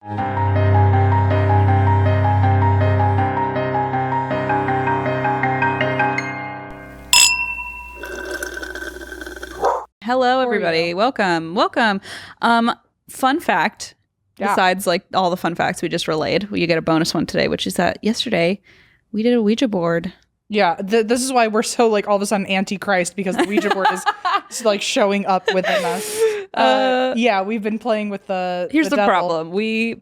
Hello, everybody. Welcome. Fun fact. Yeah. Besides, like, all the fun facts we just relayed, you get a bonus one today, which is that yesterday we did a Ouija board. Yeah, this is why we're so, like, all of a sudden anti-Christ, because the Ouija board is like, showing up within us. Yeah, we've been playing with the Here's the devil. problem. We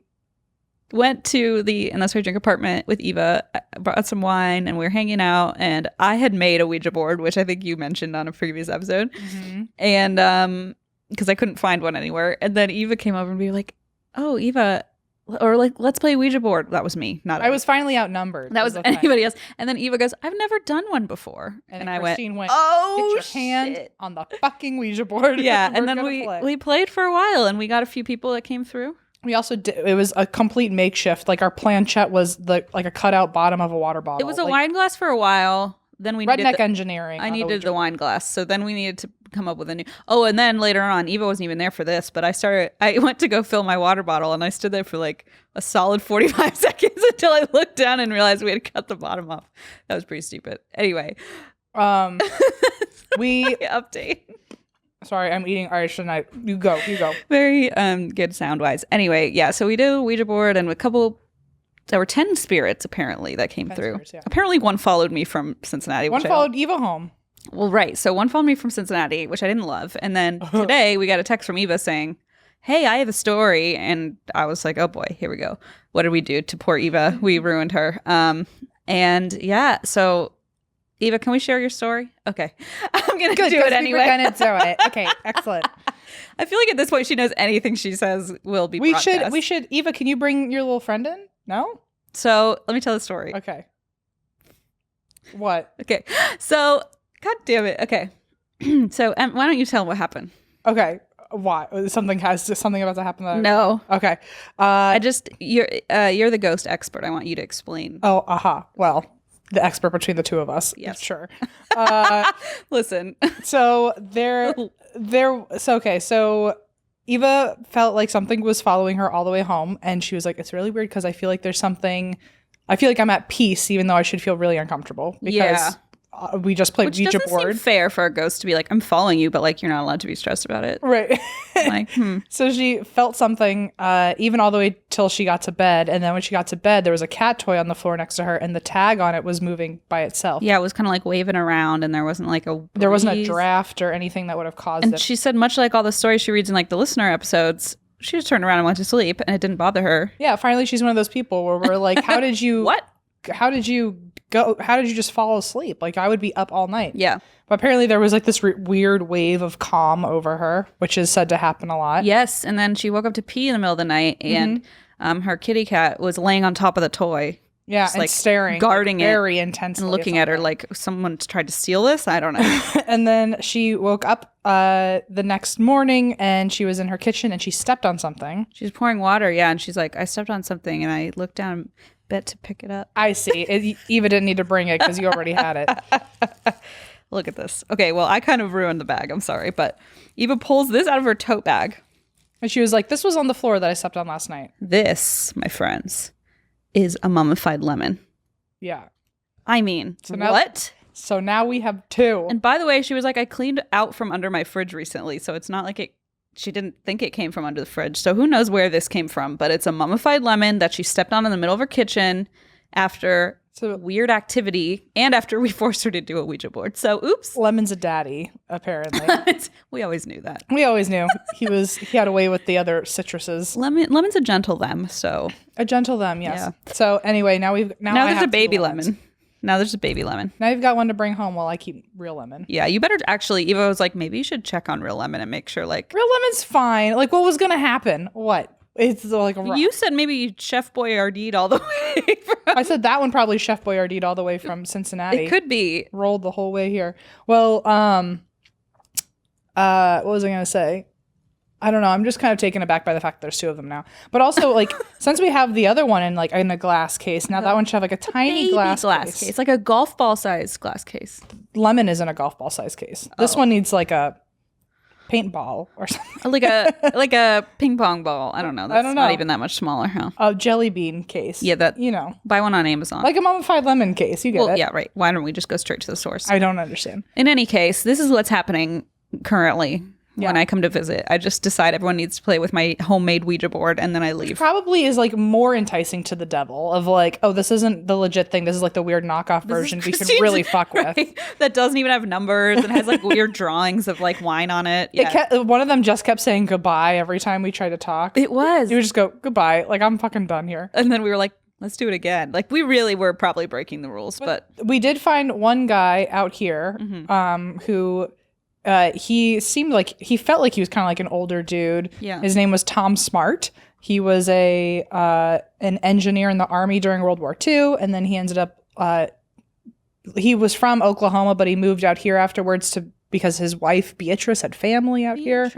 went to the Unless We Drink apartment with Eva, brought some wine, and we were hanging out, and I had made a Ouija board, which I think you mentioned on a previous episode. Mm-hmm. And because I couldn't find one anywhere. And then Eva came over and we were like, oh, Eva, or like, let's play a Ouija board. That was me, not I was finally outnumbered. That was anybody else. And then Eva goes, I've never done one before. And I went, oh, get your hand on the fucking Ouija board. Yeah, and then we played for a while, and we got a few people that came through. We also did, it was a complete makeshift. Like, our planchette was like a cutout bottom of a water bottle. It was a wine glass for a while. Then we redneck engineering. I needed the wine glass. So then we needed to come up with a new. Oh, and then later on, Eva wasn't even there for this, but I went to go fill my water bottle, and I stood there for like a solid 45 seconds until I looked down and realized we had cut the bottom off. That was pretty stupid. Anyway, we update. Sorry, I'm eating. All right, shouldn't I? You go. Very good sound wise. Anyway, yeah. So we did a Ouija board, and a couple. There were 10 spirits apparently that came through. Spirits, yeah. Apparently, one followed me from Cincinnati. One followed Eva home. Well, right. So one followed me from Cincinnati, which I didn't love, and then today we got a text from Eva saying, "Hey, I have a story," and I was like, "Oh boy, here we go. What did we do to poor Eva? We ruined her." And yeah, so. Eva, can we share your story? Okay. I'm going to do it anyway. We're going to do it. Okay, excellent. I feel like at this point she knows anything she says will be broadcast. We should. Eva, can you bring your little friend in? No? So let me tell the story. Okay. What? Okay. So, God damn it. Okay. So, why don't you tell what happened? Okay. Why? Something about to happen? No. Okay. You're the ghost expert. I want you to explain. Oh, aha. Well. The expert between the two of us. Yes. Sure. Listen. So so Eva felt like something was following her all the way home, and she was like, it's really weird because I feel like I'm at peace even though I should feel really uncomfortable because we just played Ouija board. Seem fair for a ghost to be like, I'm following you, but like you're not allowed to be stressed about it. Right. Like, So she felt something even all the way till she got to bed. And then when she got to bed, there was a cat toy on the floor next to her, and the tag on it was moving by itself. Yeah, it was kind of like waving around, and there wasn't like there wasn't a draft or anything that would have caused it. And she said, much like all the stories she reads in like the listener episodes, she just turned around and went to sleep, and it didn't bother her. Yeah, finally she's one of those people where we're like, how did you what? How did you go? How did you just fall asleep? Like, I would be up all night. Yeah. But apparently there was like this weird wave of calm over her, which is said to happen a lot. Yes. And then she woke up to pee in the middle of the night, and her kitty cat was laying on top of the toy. Yeah. Just, and like, staring. Guarding it. Very intensely. And looking at her like someone tried to steal this. I don't know. And then she woke up the next morning, and she was in her kitchen, and she stepped on something. She's pouring water. Yeah. And she's like, I stepped on something, and I looked down to pick it up. I see. Eva didn't need to bring it because you already had it. Look at this. Okay, well, I kind of ruined the bag. I'm sorry, but Eva pulls this out of her tote bag. And she was like, this was on the floor that I stepped on last night. This, my friends, is a mummified lemon. Yeah. I mean, what? So now we have two. And by the way, she was like, I cleaned out from under my fridge recently, so it's not like she didn't think it came from under the fridge. So who knows where this came from, but it's a mummified lemon that she stepped on in the middle of her kitchen after weird activity and after we forced her to do a Ouija board. So oops. Lemon's a daddy, apparently. We always knew that. We always knew. He had a way with the other citruses. Lemon's a gentle them, so. A gentle them, yes. Yeah. So anyway, now there's a baby lemon. Now there's a baby lemon. Now you've got one to bring home while I keep real lemon. Yeah, you better actually. Eva was like, maybe you should check on real lemon and make sure like. Real lemon's fine. Like, what was going to happen? What? It's like a You said maybe Chef Boyardee all the way from. I said that one probably Chef Boyardee all the way from Cincinnati. It could be. Rolled the whole way here. Well, what was I going to say? I don't know. I'm just kind of taken aback by the fact that there's two of them now. But also, like, since we have the other one in a glass case, now that one should have like a tiny glass case. It's like a golf ball size glass case. Lemon isn't a golf ball size case. This one needs like a paintball or something. like a ping pong ball. I don't know. That's not even that much smaller, huh? A jelly bean case. Yeah, that buy one on Amazon. Like a mummified lemon case. You get it. Yeah, right. Why don't we just go straight to the source? I don't understand. In any case, this is what's happening currently. When I come to visit, I just decide everyone needs to play with my homemade Ouija board, and then I leave. Which probably is like more enticing to the devil of like, oh, this isn't the legit thing. This is like the weird knockoff version we can really fuck with. That doesn't even have numbers and has like weird drawings of like wine on it. Yeah. One of them just kept saying goodbye every time we tried to talk. It was. You would just go, goodbye. Like, I'm fucking done here. And then we were like, let's do it again. Like, we really were probably breaking the rules, but we did find one guy out here who... he felt like he was kind of like an older dude. Yeah. His name was Tom Smart. He was an engineer in the Army during World War II, and then he ended up he was from Oklahoma, but he moved out here afterwards because his wife Beatrice had family out here.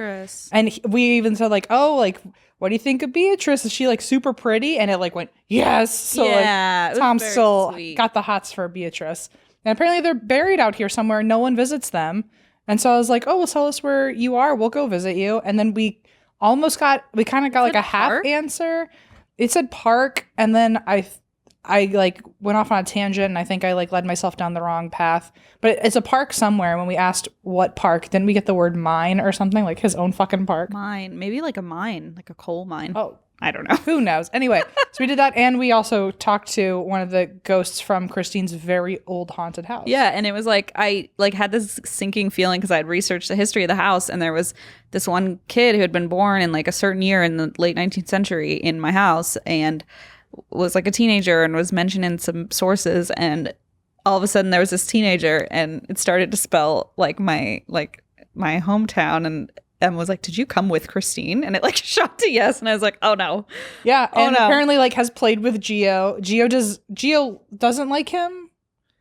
And we even said like, oh, like, what do you think of Beatrice? Is she like super pretty? And it like went yes. So like Tom still got the hots for Beatrice. And apparently they're buried out here somewhere. No one visits them. And so I was like, oh, well, tell us where you are. We'll go visit you. And then we kind of got like a half answer. It said park. And then I like went off on a tangent and I think I like led myself down the wrong path. But it's a park somewhere. When we asked what park, didn't we get the word mine or something? Like his own fucking park? Mine. Maybe like a mine, like a coal mine. Oh. I don't know. Who knows? Anyway, so we did that, and we also talked to one of the ghosts from Christine's very old haunted house. Yeah, and it was like I like had this sinking feeling because I had researched the history of the house, and there was this one kid who had been born in like a certain year in the late 19th century in my house, and was like a teenager and was mentioned in some sources, and all of a sudden there was this teenager, and it started to spell like my hometown, and Emma was like, did you come with Christine? And it like shot to yes. And I was like, oh no. Yeah. And apparently like has played with Geo. Geo doesn't like him.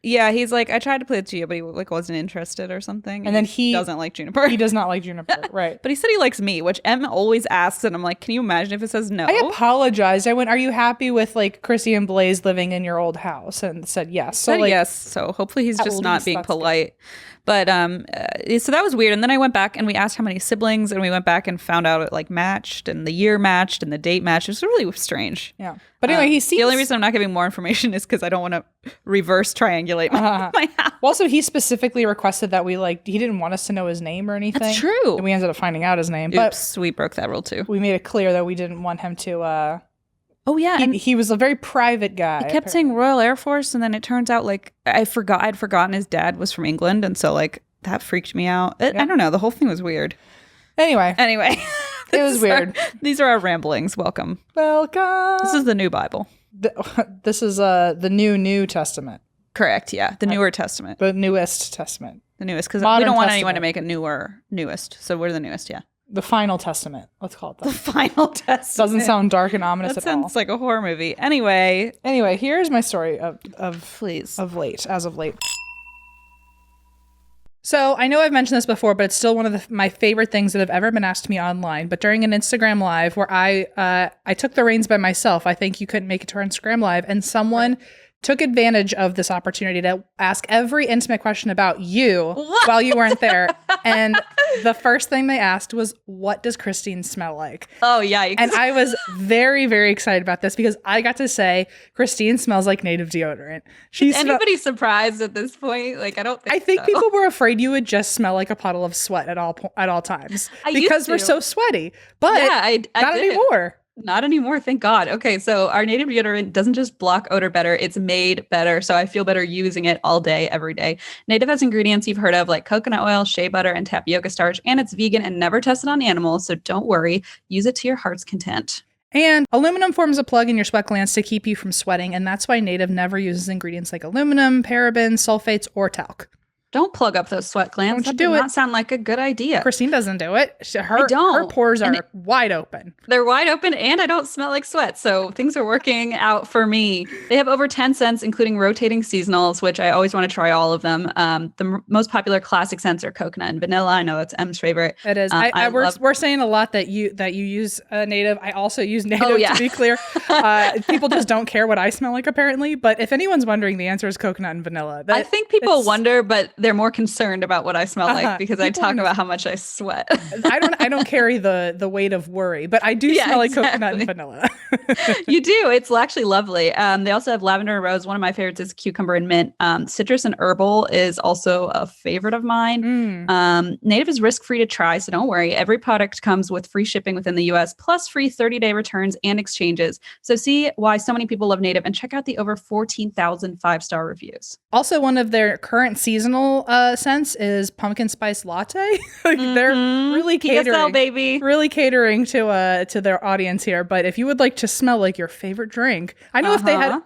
Yeah. He's like, I tried to play with Geo, but he like wasn't interested or something. And then he doesn't like Juniper. He does not like Juniper. Right. But he said he likes me, which Emma always asks. And I'm like, can you imagine if it says no? I apologized. I went, are you happy with like Chrissy and Blaze living in your old house? And said yes. So like, yes. So hopefully he's just not being polite. Good. But so that was weird. And then I went back and we asked how many siblings, and we went back and found out it like matched, and the year matched, and the date matched. It was really strange. Yeah. But anyway, he seems... The only reason I'm not giving more information is because I don't want to reverse triangulate my house. Well, also, he specifically requested that he didn't want us to know his name or anything. That's true. And we ended up finding out his name. Oops, we broke that rule too. We made it clear that we didn't want him to... Oh yeah, and he was a very private guy. He kept saying Royal Air Force, and then it turns out like I'd forgotten his dad was from England, and so like that freaked me out. I don't know. The whole thing was weird. Anyway, it was weird. These are our ramblings. Welcome. This is the new Bible. This is the New Testament. Correct. Yeah, the newer Testament. The newest Testament. The newest, because we don't want anyone to make a newest. So we're the newest. Yeah. The Final Testament. Let's call it that. The Final Testament. Doesn't sound dark and ominous at all. Sounds like a horror movie. Anyway, here's my story of as of late. So I know I've mentioned this before, but it's still one of my favorite things that have ever been asked to me online. But during an Instagram Live where I took the reins by myself, I think you couldn't make it to our Instagram Live, and someone took advantage of this opportunity to ask every intimate question about you while you weren't there. And the first thing they asked was, what does Christine smell like? Oh, yikes. And I was very, very excited about this because I got to say, Christine smells like native deodorant. Is anybody surprised at this point? Like, I think so. People were afraid you would just smell like a puddle of sweat at all times because we're so sweaty. But not anymore. Not anymore, thank God. Okay, so our native deodorant doesn't just block odor better, it's made better. So I feel better using it all day, every day. Native has ingredients you've heard of like coconut oil, shea butter, and tapioca starch, and it's vegan and never tested on animals. So don't worry, use it to your heart's content. And aluminum forms a plug in your sweat glands to keep you from sweating, and that's why Native never uses ingredients like aluminum, parabens, sulfates, or talc. Don't plug up those sweat glands. That does not sound like a good idea. Christine doesn't do it. Her pores are wide open. They're wide open, and I don't smell like sweat. So things are working out for me. They have over 10 scents, including rotating seasonals, which I always want to try all of them. The most popular classic scents are coconut and vanilla. I know that's M's favorite. It is. We're saying a lot that you use Native. I also use Native, to be clear. People just don't care what I smell like, apparently. But if anyone's wondering, the answer is coconut and vanilla. I think people wonder, but they're more concerned about what I smell like because I People talk about how much I sweat. I don't carry the weight of worry, but I do smell like coconut and vanilla. You do. It's actually lovely. They also have lavender and rose. One of my favorites is cucumber and mint. Citrus and herbal is also a favorite of mine. Native is risk-free to try, so don't worry. Every product comes with free shipping within the US, plus free 30-day returns and exchanges. So see why so many people love Native and check out the over 14,000 5-star reviews. Also, one of their current seasonal scents is pumpkin spice latte. They're really catering, baby. Really catering to their audience here. But if you would like to smell like your favorite drink, I know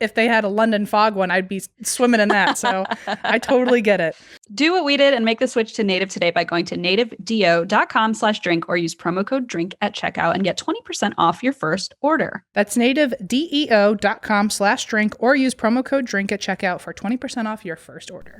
if they had a London fog one, I'd be swimming in that. So I totally get it. Do what we did and make the switch to Native today by going to nativedeo.com/drink or use promo code DRINK at checkout and get 20% off your first order. That's nativedeo.com/drink or use promo code DRINK at checkout for 20% off your first order.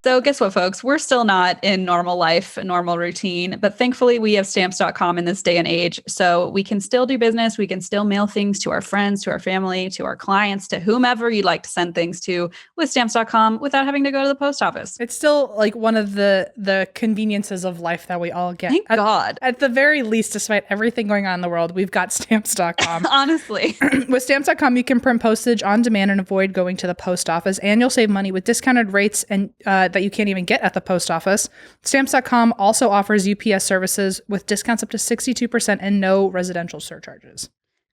So guess what, folks? We're still not in normal life, a normal routine, but thankfully we have stamps.com in this day and age. So we can still do business. We can still mail things to our friends, to our family, to our clients, to whomever you'd like to send things to with stamps.com without having to go to the post office. It's still like one of the conveniences of life that we all get. Thank God. At the very least, despite everything going on in the world, we've got stamps.com. Honestly. With stamps.com, you can print postage on demand and avoid going to the post office, and you'll save money with discounted rates and that you can't even get at the post office. Stamps.com also offers UPS services with discounts up to 62% and no residential surcharges.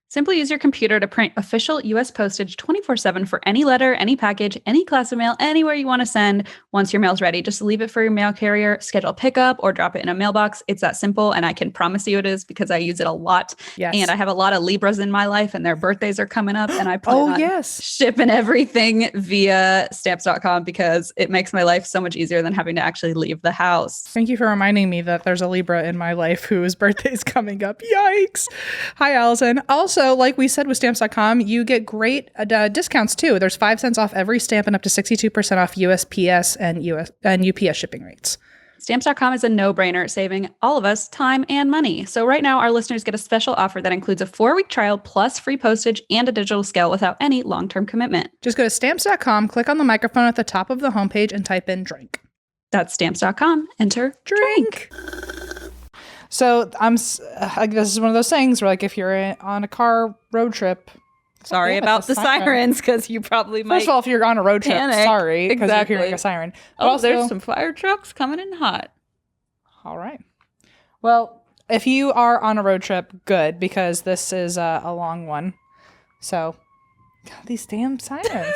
Simply use your computer to print official U.S. postage 24/7 for any letter, any package, any class of mail, anywhere you want to send. Once your mail's ready, just leave it for your mail carrier, schedule pickup, or drop it in a mailbox. It's that simple, and I can promise you it is because I use it a lot. Yes. And I have a lot of Libras in my life, and their birthdays are coming up, and I plan on shipping everything via stamps.com because it makes my life so much easier than having to actually leave the house. Thank you for reminding me that there's a Libra in my life whose birthday's coming up. Yikes. Hi, Allison. Also, like we said with stamps.com, you get great discounts too. There's 5 cents off every stamp and up to 62% off USPS and UPS shipping rates. Stamps.com is a no-brainer, saving all of us time and money. So right now, our listeners get a special offer that includes a 4-week trial plus free postage and a digital scale without any long-term commitment. Just go to stamps.com, click on the microphone at the top of the homepage, and type in drink. That's stamps.com. Enter drink. So this is one of those things where, like, if you're on a car road trip, sorry about the sirens, because you probably might. First of all, if you're on a road trip, panic. sorry, because Exactly. you're hearing a siren. But also, there's some fire trucks coming in hot. All right. Well, if you are on a road trip, good, because this is a long one. So, God, these damn sirens.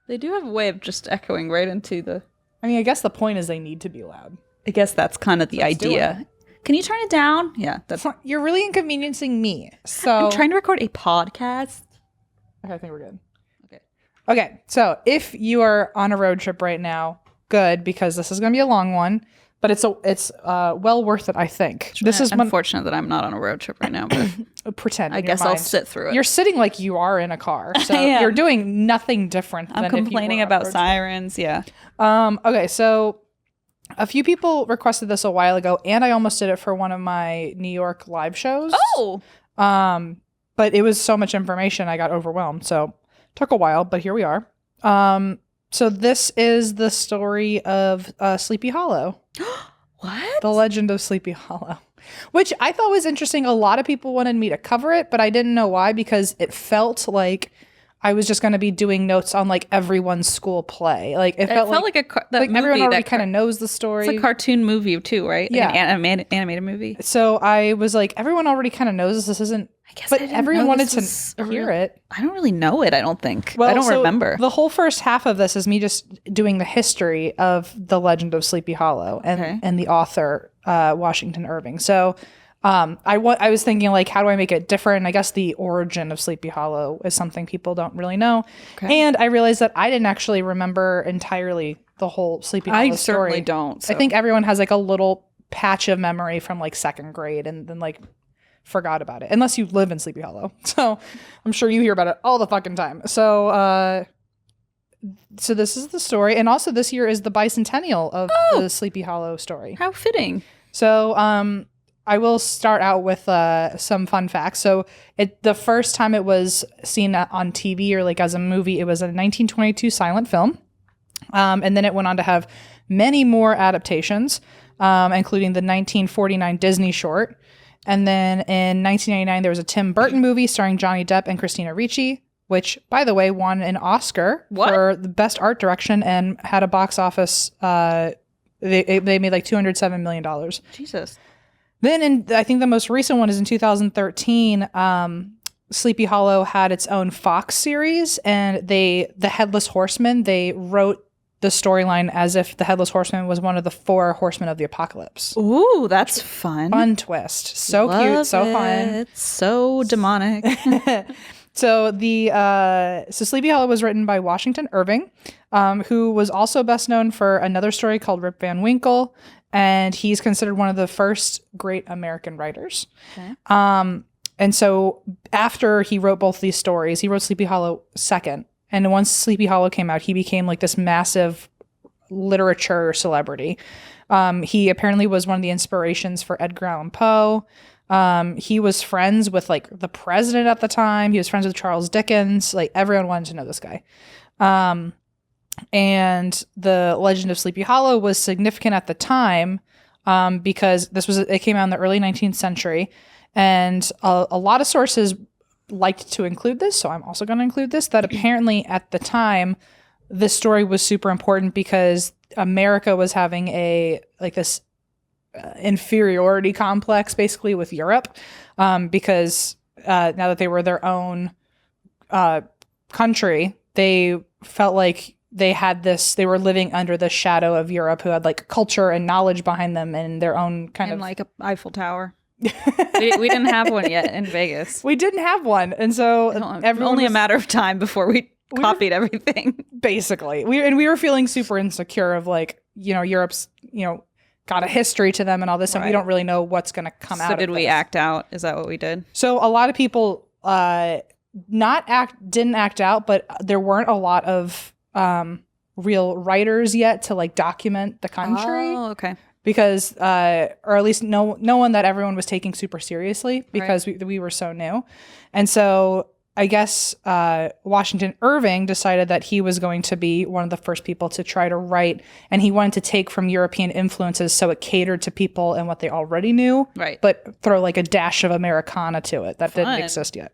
They do have a way of just echoing right into the. I mean, I guess the point is they need to be loud. I guess that's kind of the idea. Can you turn it down? Yeah, that's. You're really inconveniencing me. So I'm trying to record a podcast. Okay, I think we're good. Okay. So if you are on a road trip right now, good, because this is going to be a long one, but it's well worth it, I think. This is unfortunate that I'm not on a road trip right now, but pretend. I guess I'll sit through it. You're sitting like you are in a car, so you're doing nothing different. I'm complaining about sirens. Yeah. Okay, so. A few people requested this a while ago, and I almost did it for one of my New York live shows. Oh! But it was so much information, I got overwhelmed. So took a while, but here we are. So this is the story of Sleepy Hollow. What? The Legend of Sleepy Hollow. Which I thought was interesting. A lot of people wanted me to cover it, but I didn't know why, because it felt like I was just going to be doing notes on like everyone's school play. Like it felt like everyone already kind of knows the story. It's a cartoon movie too, right? Yeah, like an animated movie. So I was like, everyone already kind of knows this. This isn't. I guess, but everyone wanted to hear it. I don't really know it. I don't think. Well, I don't remember. The whole first half of this is me just doing the history of the Legend of Sleepy Hollow and the author Washington Irving. So. I was thinking, like, how do I make it different? I guess the origin of Sleepy Hollow is something people don't really know. Okay. And I realized that I didn't actually remember entirely the whole Sleepy Hollow story. I certainly don't. So. I think everyone has like a little patch of memory from like second grade and then like forgot about it, unless you live in Sleepy Hollow. So I'm sure you hear about it all the fucking time. So this is the story. And also this year is the bicentennial of the Sleepy Hollow story. How fitting. So, I will start out with some fun facts. So the first time it was seen on TV or like as a movie, it was a 1922 silent film. And then it went on to have many more adaptations, including the 1949 Disney short. And then in 1999, there was a Tim Burton movie starring Johnny Depp and Christina Ricci, which, by the way, won an Oscar for the best art direction and had a box office. They made like $207 million. Jesus. Then I think the most recent one is in 2013. Sleepy Hollow had its own Fox series, and the Headless Horseman, they wrote the storyline as if the Headless Horseman was one of the 4 horsemen of the apocalypse. Ooh, that's fun. Fun twist. So Love cute, so it. fun. So demonic. So Sleepy Hollow was written by Washington Irving, who was also best known for another story called Rip Van Winkle, and he's considered one of the first great American writers. Okay. And so after he wrote both these stories, he wrote Sleepy Hollow second. And once Sleepy Hollow came out, he became like this massive literature celebrity. He apparently was one of the inspirations for Edgar Allan Poe. He was friends with like the president at the time. He was friends with Charles Dickens. Like everyone wanted to know this guy. And the Legend of Sleepy Hollow was significant at the time because it came out in the early 19th century. And a lot of sources liked to include this, so I'm also going to include this, that apparently at the time, this story was super important because America was having this inferiority complex basically with Europe because now that they were their own country, they felt like they were living under the shadow of Europe, who had like culture and knowledge behind them and their own kind of like a Eiffel Tower. we didn't have one yet in Vegas. We didn't have one, and so only a matter of time before we copied everything. Basically, we were feeling super insecure of like, Europe's got a history to them and all this, and we don't really know what's going to come out. So did we act out? Is that what we did? So a lot of people didn't act out, but there weren't a lot of real writers yet to like document the country. Oh, okay. Because, or at least no one that everyone was taking super seriously because we were so new. And so I guess Washington Irving decided that he was going to be one of the first people to try to write, and he wanted to take from European influences so it catered to people and what they already knew, but throw like a dash of Americana to it that didn't exist yet.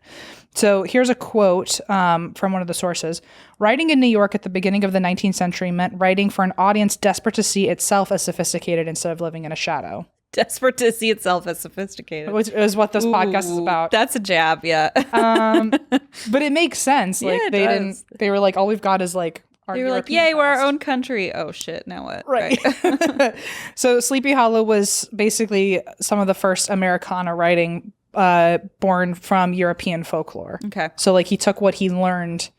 So here's a quote from one of the sources. Writing in New York at the beginning of the 19th century meant writing for an audience desperate to see itself as sophisticated instead of living in a shadow. Desperate to see itself as sophisticated. Which is what this podcast is about. That's a jab, yeah. But it makes sense. Like they were like, all we've got is like our They were like, yay, we're our own country. Oh shit, now what? Right. So Sleepy Hollow was basically some of the first Americana writing born from European folklore. Okay. So like he took what he learned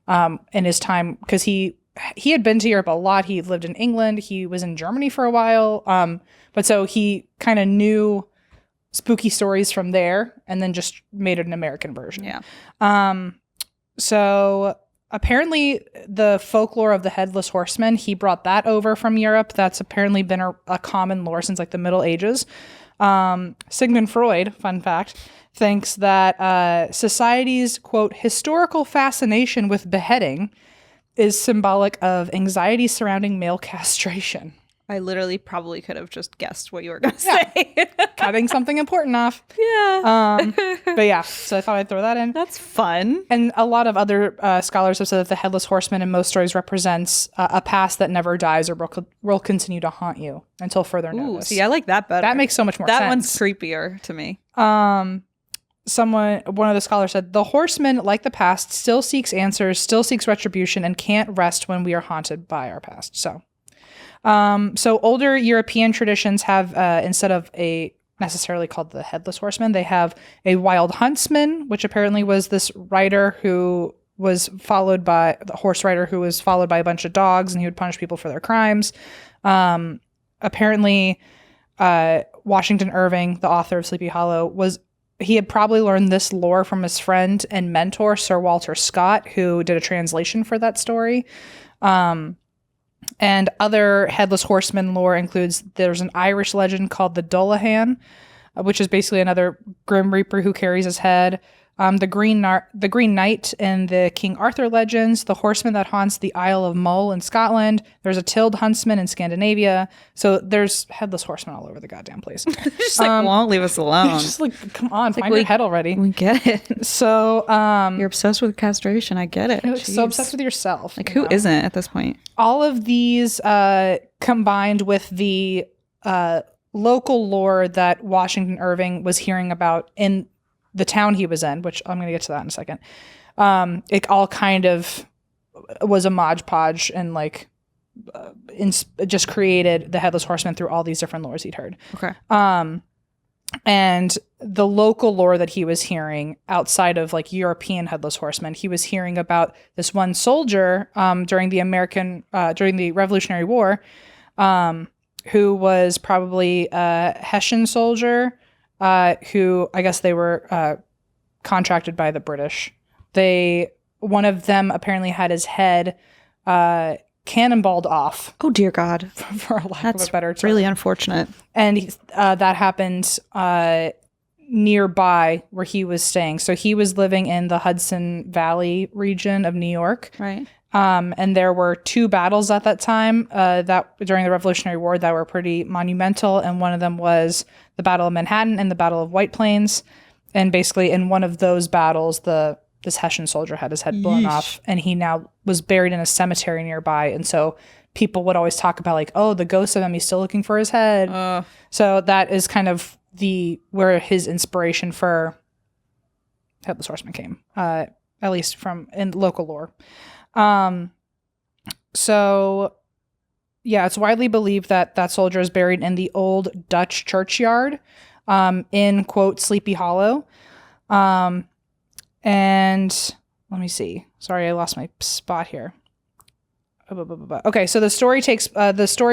in his time, because he had been to Europe a lot. He lived in England. He was in Germany for a while. But so he kind of knew spooky stories from there and then just made it an American version. Yeah. So apparently the folklore of the Headless Horseman, he brought that over from Europe. That's apparently been a common lore since like the Middle Ages. Sigmund Freud, fun fact, thinks that society's, quote, historical fascination with beheading is symbolic of anxiety surrounding male castration. I literally probably could have just guessed what you were going to say. Cutting something important off. Yeah. But yeah, so I thought I'd throw that in. That's fun. And a lot of other scholars have said that the Headless Horseman in most stories represents a past that never dies or will continue to haunt you until further notice. See, I like that better. That makes so much more sense. That one's creepier to me. One of the scholars said, the horseman, like the past, still seeks answers, still seeks retribution, and can't rest when we are haunted by our past. So older European traditions have, instead of a necessarily called the Headless Horseman, they have a wild huntsman, which apparently was this rider who was followed by the horse rider who was followed by a bunch of dogs, and he would punish people for their crimes. Apparently, Washington Irving, the author of Sleepy Hollow, he had probably learned this lore from his friend and mentor, Sir Walter Scott, who did a translation for that story. And other Headless Horseman lore includes, there's an Irish legend called the Dullahan, which is basically another Grim Reaper who carries his head. the Green Knight in the King Arthur legends, the horseman that haunts the Isle of Mull in Scotland. There's a Tild huntsman in Scandinavia. So there's headless horsemen all over the goddamn place. Just like won't leave us alone. Just like, come on, find your head already. We get it. So you're obsessed with castration. I get it. You're so obsessed with yourself. Like who isn't at this point? All of these combined with the local lore that Washington Irving was hearing about in the town he was in, which I'm going to get to that in a second. It all kind of was a Mod Podge and like just created the Headless Horseman through all these different lores he'd heard. Okay. And the local lore that he was hearing outside of like European Headless Horsemen, he was hearing about this one soldier during the Revolutionary War, who was probably a Hessian soldier, who I guess they were contracted by the British. One of them apparently had his head cannonballed off. Oh dear God! For a lack of a better term. Really unfortunate. And that happened nearby where he was staying. So he was living in the Hudson Valley region of New York. Right. And there were 2 battles at that time that during the Revolutionary War that were pretty monumental. And one of them was the Battle of Manhattan and the Battle of White Plains. And basically in one of those battles, this Hessian soldier had his head blown off, and he now was buried in a cemetery nearby. And so people would always talk about like, oh, the ghost of him, he's still looking for his head. So that is kind of where his inspiration for Headless Horseman came, at least in local lore. So yeah, it's widely believed that soldier is buried in the old Dutch churchyard, in quote Sleepy Hollow. And let me see. Sorry, I lost my spot here. Okay, so the story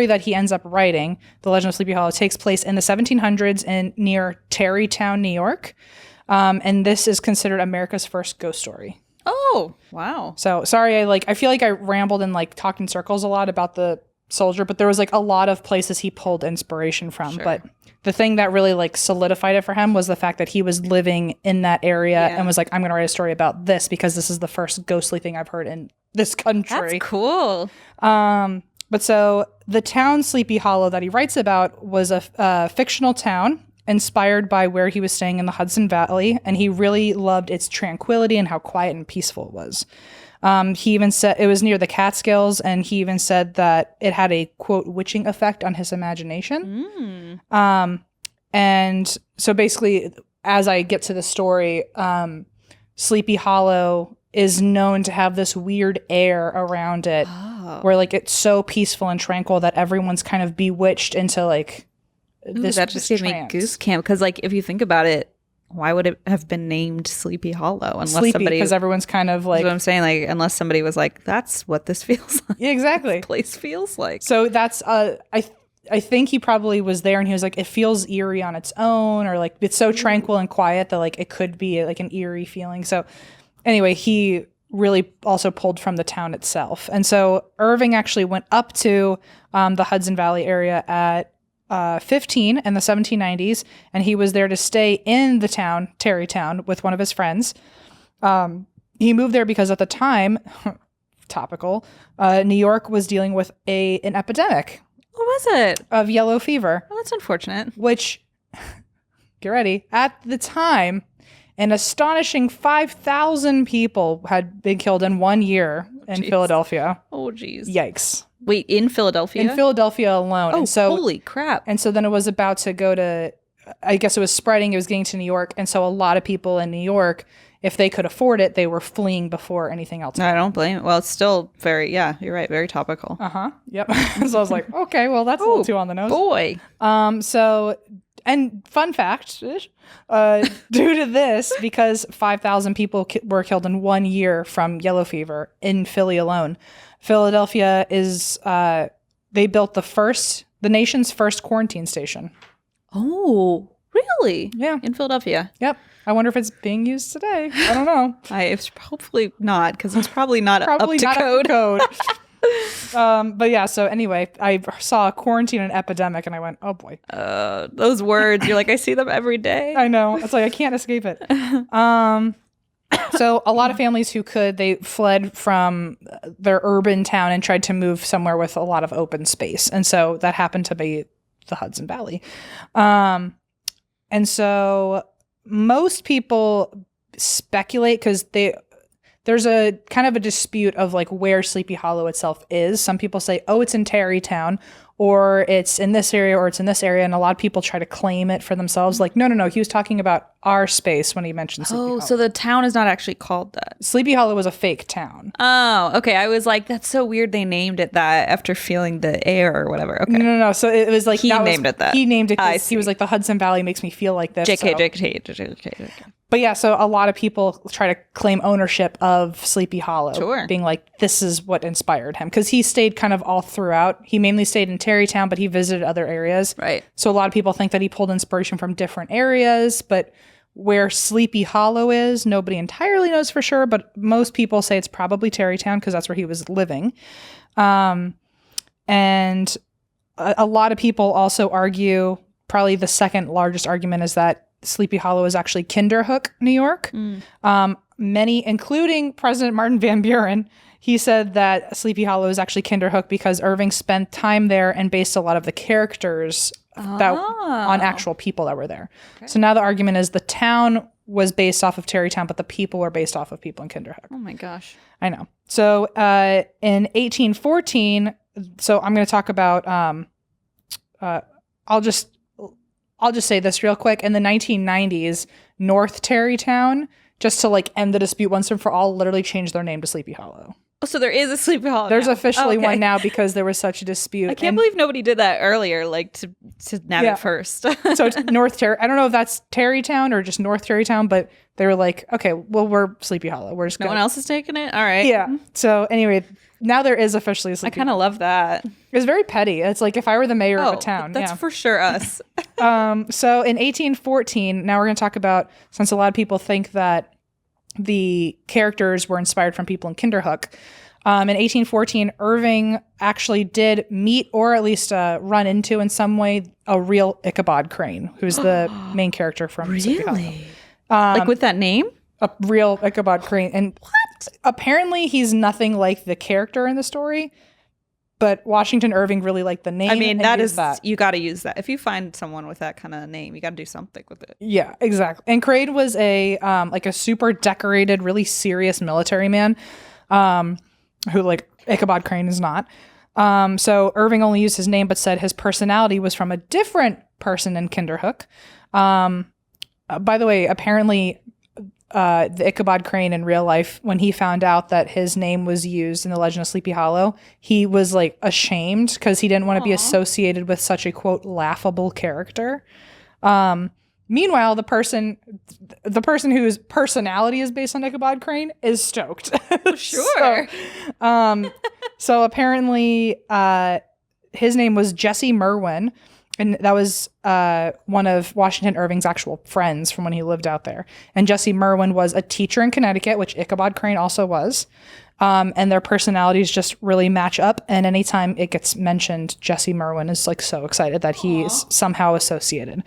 that he ends up writing, The Legend of Sleepy Hollow, takes place in the 1700s near Tarrytown, New York. And this is considered America's first ghost story. Oh, wow. So sorry, I feel like I rambled and like talked in circles a lot about the soldier, but there was like a lot of places he pulled inspiration from. Sure. But the thing that really like solidified it for him was the fact that he was living in that area and was like, I'm going to write a story about this because this is the first ghostly thing I've heard in this country. That's cool. But so the town Sleepy Hollow that he writes about was a fictional town inspired by where he was staying in the Hudson Valley, and he really loved its tranquility and how quiet and peaceful it was. He even said it was near the Catskills, and he even said that it had a, quote, witching effect on his imagination. And so basically, as I get to the story, Sleepy Hollow is known to have this weird air around it where like it's so peaceful and tranquil that everyone's kind of bewitched into like this. That just gave me goose camp, because like if you think about it, why would it have been named Sleepy Hollow unless somebody? Because everyone's kind of like. That's what I'm saying. Like unless somebody was like, "That's what this feels like." Yeah, exactly. This place feels like. So that's I think he probably was there and he was like, it feels eerie on its own, or like it's so tranquil and quiet that like it could be like an eerie feeling. So anyway, he really also pulled from the town itself. And so Irving actually went up to the Hudson Valley area at 15 in the 1790s, and he was there to stay in the town, Tarrytown, with one of his friends. He moved there because at the time, topical, New York was dealing with an epidemic. What was it? Of yellow fever. Well, that's unfortunate. Which, get ready, at the time, an astonishing 5,000 people had been killed in 1 year in Philadelphia. Oh, geez. Yikes. Wait, in Philadelphia? In Philadelphia alone. Oh, and so, holy crap. And so then it was about to go to, I guess it was spreading, it was getting to New York. And so a lot of people in New York, if they could afford it, they were fleeing before anything else. I don't blame it. Well, it's still very, yeah, you're right, very topical. Yep. So I was like, okay, well, that's a little too on the nose. Boy. So, and fun fact, due to this, because 5,000 people were killed in 1 year from yellow fever in Philly alone, Philadelphia is, they built the nation's first quarantine station. Oh, really? Yeah. In Philadelphia? Yep. I wonder if it's being used today. I don't know. It's probably not, because it's probably not up to code. But yeah, so anyway, I saw a quarantine and epidemic and I went, oh boy. Those words, you're like, I see them every day. I know. It's like, I can't escape it. So a lot of families who could, they fled from their urban town and tried to move somewhere with a lot of open space. And so that happened to be the Hudson Valley. And so most people speculate because there's a kind of a dispute of like where Sleepy Hollow itself is. Some people say, oh, it's in Tarrytown, or it's in this area, or it's in this area. And a lot of people try to claim it for themselves. Like, no. He was talking about our space when he mentioned Sleepy Hollow. Oh, so the town is not actually called that. Sleepy Hollow was a fake town. Oh, okay. I was like, that's so weird they named it that after feeling the air or whatever. Okay. No. So it was like he named it that. He named it because he was like, the Hudson Valley makes me feel like this. JK. But yeah, so a lot of people try to claim ownership of Sleepy Hollow. Sure. Being like, this is what inspired him. Because he stayed kind of all throughout. He mainly stayed in Tarrytown, but he visited other areas. Right. So a lot of people think that he pulled inspiration from different areas. But where Sleepy Hollow is, nobody entirely knows for sure. But most people say it's probably Tarrytown because that's where he was living. And a lot of people also argue, probably the second largest argument is that Sleepy Hollow is actually Kinderhook, New York. Many, including President Martin Van Buren, he said that Sleepy Hollow is actually Kinderhook because Irving spent time there and based a lot of the characters on actual people that were there. Okay. So now the argument is the town was based off of Tarrytown, but the people were based off of people in Kinderhook. Oh my gosh. I know. So in 1814, so I'm going to talk about, I'll just say this real quick. In the 1990s, North Tarrytown, just to like end the dispute once and for all, literally changed their name to Sleepy Hollow. Oh, so there is a Sleepy Hollow. There's now. officially one now because there was such a dispute. I can't believe nobody did that earlier, like to nab it first. So it's North I don't know if that's Tarrytown or just North Tarrytown, but they were like, okay, well, we're Sleepy Hollow. We're just no one else is taking it? All right. Yeah. So anyway, now there is officially a Sleepy Hollow. I kind of love that. It's very petty. It's like if I were the mayor of a town. That's for sure us. So in 1814, now we're going to talk about, since a lot of people think that the characters were inspired from people in Kinderhook. In 1814, Irving actually did meet or at least run into in some way a real Ichabod Crane, who's the main character from Sleepy Hollow. Like with that name? A real Ichabod Crane. And apparently he's nothing like the character in the story, but Washington Irving really liked the name. I mean, that. You got to use that. If you find someone with that kind of name, you got to do something with it. Yeah, exactly. And Crane was a super decorated, really serious military man, who like Ichabod Crane is not. So Irving only used his name, but said his personality was from a different person in Kinderhook. By the way, apparently the Ichabod Crane in real life, when he found out that his name was used in the Legend of Sleepy Hollow, he was like ashamed because he didn't want to be associated with such a quote laughable character. Meanwhile, the person whose personality is based on Ichabod Crane is stoked. Sure. So apparently, his name was Jesse Merwin, and that was one of Washington Irving's actual friends from when he lived out there. And Jesse Merwin was a teacher in Connecticut, which Ichabod Crane also was. And their personalities just really match up. And anytime it gets mentioned, Jesse Merwin is like so excited that he's somehow associated.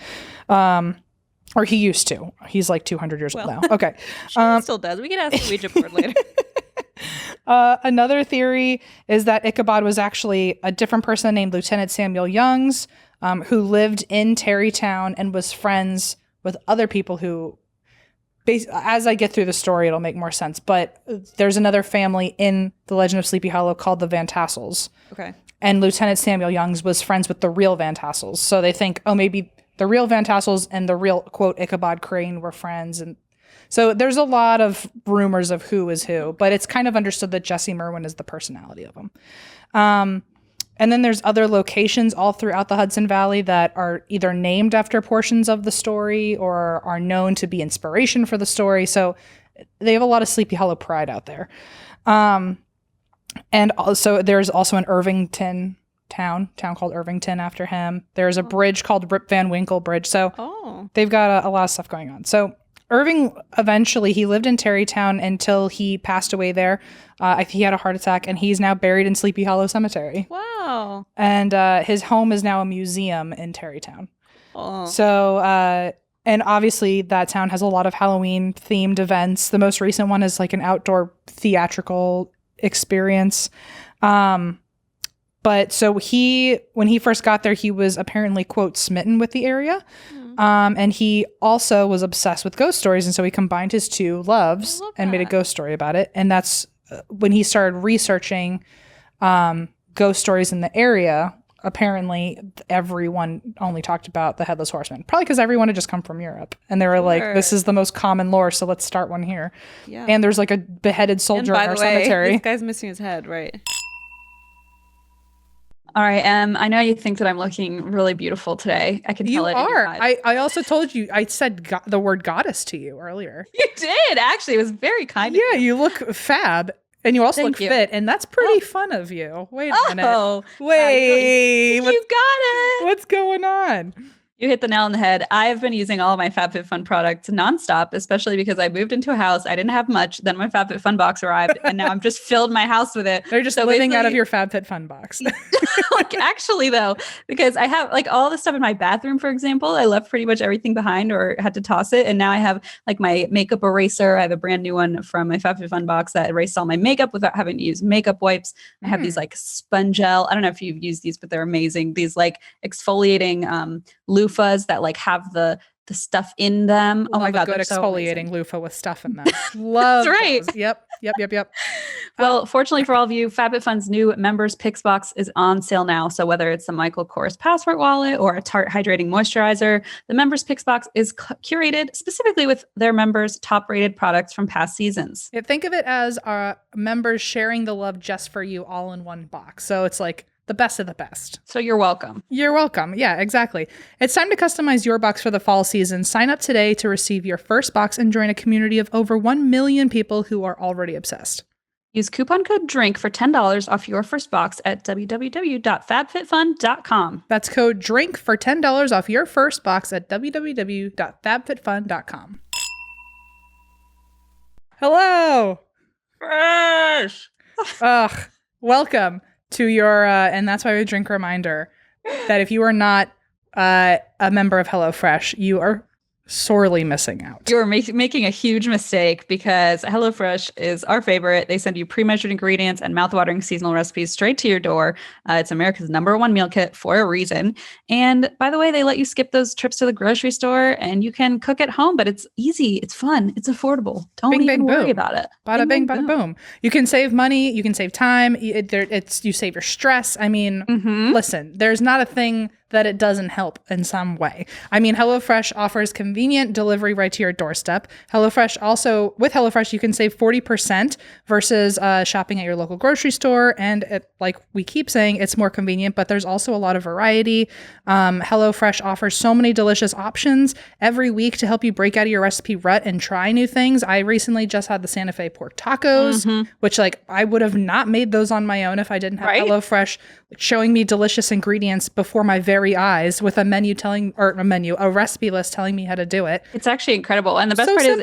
Or he used to. He's like 200 years old now. Okay. She still does. We can ask the Ouija board later. Another theory is that Ichabod was actually a different person named Lieutenant Samuel Youngs, who lived in Tarrytown and was friends with other people who, as I get through the story, it'll make more sense. But there's another family in the Legend of Sleepy Hollow called the Van Tassels. Okay. And Lieutenant Samuel Youngs was friends with the real Van Tassels. So they think, oh, maybe the real Van Tassels and the real, quote, Ichabod Crane were friends. And so there's a lot of rumors of who is who, but it's kind of understood that Jesse Merwin is the personality of him. And then there's other locations all throughout the Hudson Valley that are either named after portions of the story or are known to be inspiration for the story. So they have a lot of Sleepy Hollow pride out there. And also there's also an Irvington town called Irvington after him. There's a bridge called Rip Van Winkle Bridge. So they've got a lot of stuff going on. So Irving, eventually, he lived in Tarrytown until he passed away there. I think he had a heart attack, and he's now buried in Sleepy Hollow Cemetery. Wow. And his home is now a museum in Tarrytown. Oh. So And obviously that town has a lot of Halloween themed events. The most recent one is like an outdoor theatrical experience. But so when he first got there, he was apparently, quote, smitten with the area. And he also was obsessed with ghost stories. And so he combined his two loves and made a ghost story about it. And that's when he started researching ghost stories in the area. Apparently, everyone only talked about the Headless Horseman. Probably because everyone had just come from Europe. And they were like, this is the most common lore, so let's start one here. Yeah. And there's like a beheaded soldier in our cemetery. This guy's missing his head, right? All right, I know you think that I'm looking really beautiful today. I can tell it. You are. I also told you, I said the word goddess to you earlier. You did, actually. It was very kind of you. Yeah, you look fab. And you also look fit, and that's pretty fun of you. Wait a minute. Wait. You got it. What's going on? You hit the nail on the head. I've been using all of my FabFitFun products nonstop, especially because I moved into a house. I didn't have much. Then my FabFitFun box arrived, and now I'm just filled my house with it. They're just living out of your FabFitFun box. Like, actually, though, because I have like all the stuff in my bathroom, for example, I left pretty much everything behind or had to toss it. And now I have like my makeup eraser. I have a brand new one from my FabFitFun box that erased all my makeup without having to use makeup wipes. I have these like Spongel. I don't know if you've used these, but they're amazing. These like exfoliating loofahs that like have the stuff in them. Oh my God, good exfoliating loofah with stuff in them. Love That's right. Those. Yep. Well, fortunately for all of you, FabFitFun's new members picks box is on sale now. So whether it's the Michael Kors passport wallet or a Tarte hydrating moisturizer, the members picks box is curated specifically with their members' top rated products from past seasons. Yeah, think of it as our members sharing the love just for you all in one box. So it's like the best of the best. So you're welcome. You're welcome. Yeah, exactly. It's time to customize your box for the fall season. Sign up today to receive your first box and join a community of over 1 million people who are already obsessed. Use coupon code DRINK for $10 off your first box at www.fabfitfun.com. That's code DRINK for $10 off your first box at www.fabfitfun.com. Hello. Fresh. Welcome to your, and that's why we drink reminder that if you are not a member of HelloFresh, you are sorely missing out. You're making a huge mistake because HelloFresh is our favorite. They send you pre-measured ingredients and mouthwatering seasonal recipes straight to your door. It's America's #1 meal kit for a reason. And by the way, they let you skip those trips to the grocery store and you can cook at home, but it's easy. It's fun. It's affordable. Don't even worry about it. Bada bing, bada boom. You can save money. You can save time. You save your stress. I mean, listen, there's not a thing that it doesn't help in some way. I mean, HelloFresh offers convenient delivery right to your doorstep. With HelloFresh, you can save 40% versus shopping at your local grocery store. And like we keep saying, it's more convenient, but there's also a lot of variety. HelloFresh offers so many delicious options every week to help you break out of your recipe rut and try new things. I recently just had the Santa Fe pork tacos, which like I would have not made those on my own if I didn't have HelloFresh showing me delicious ingredients before my very eyes with a recipe list telling me how to do it. It's actually incredible. And the best part is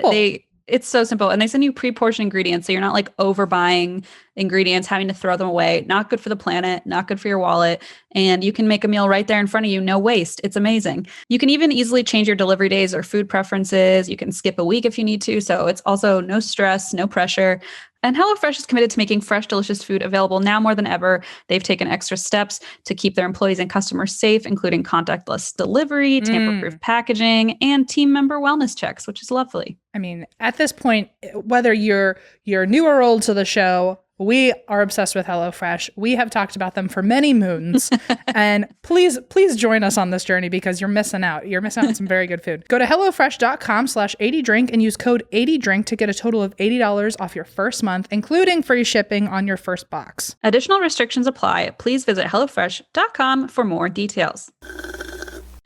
it's so simple. And they send you pre-portioned ingredients. So you're not like overbuying ingredients, having to throw them away. Not good for the planet, not good for your wallet. And you can make a meal right there in front of you. No waste. It's amazing. You can even easily change your delivery days or food preferences. You can skip a week if you need to. So it's also no stress, no pressure. And HelloFresh is committed to making fresh, delicious food available now more than ever. They've taken extra steps to keep their employees and customers safe, including contactless delivery, tamper-proof packaging, and team member wellness checks, which is lovely. I mean, at this point, whether you're new or old to the show, we are obsessed with HelloFresh. We have talked about them for many moons. And please join us on this journey because you're missing out. You're missing out on some very good food. Go to HelloFresh.com/80drink and use code 80drink to get a total of $80 off your first month, including free shipping on your first box. Additional restrictions apply. Please visit HelloFresh.com for more details.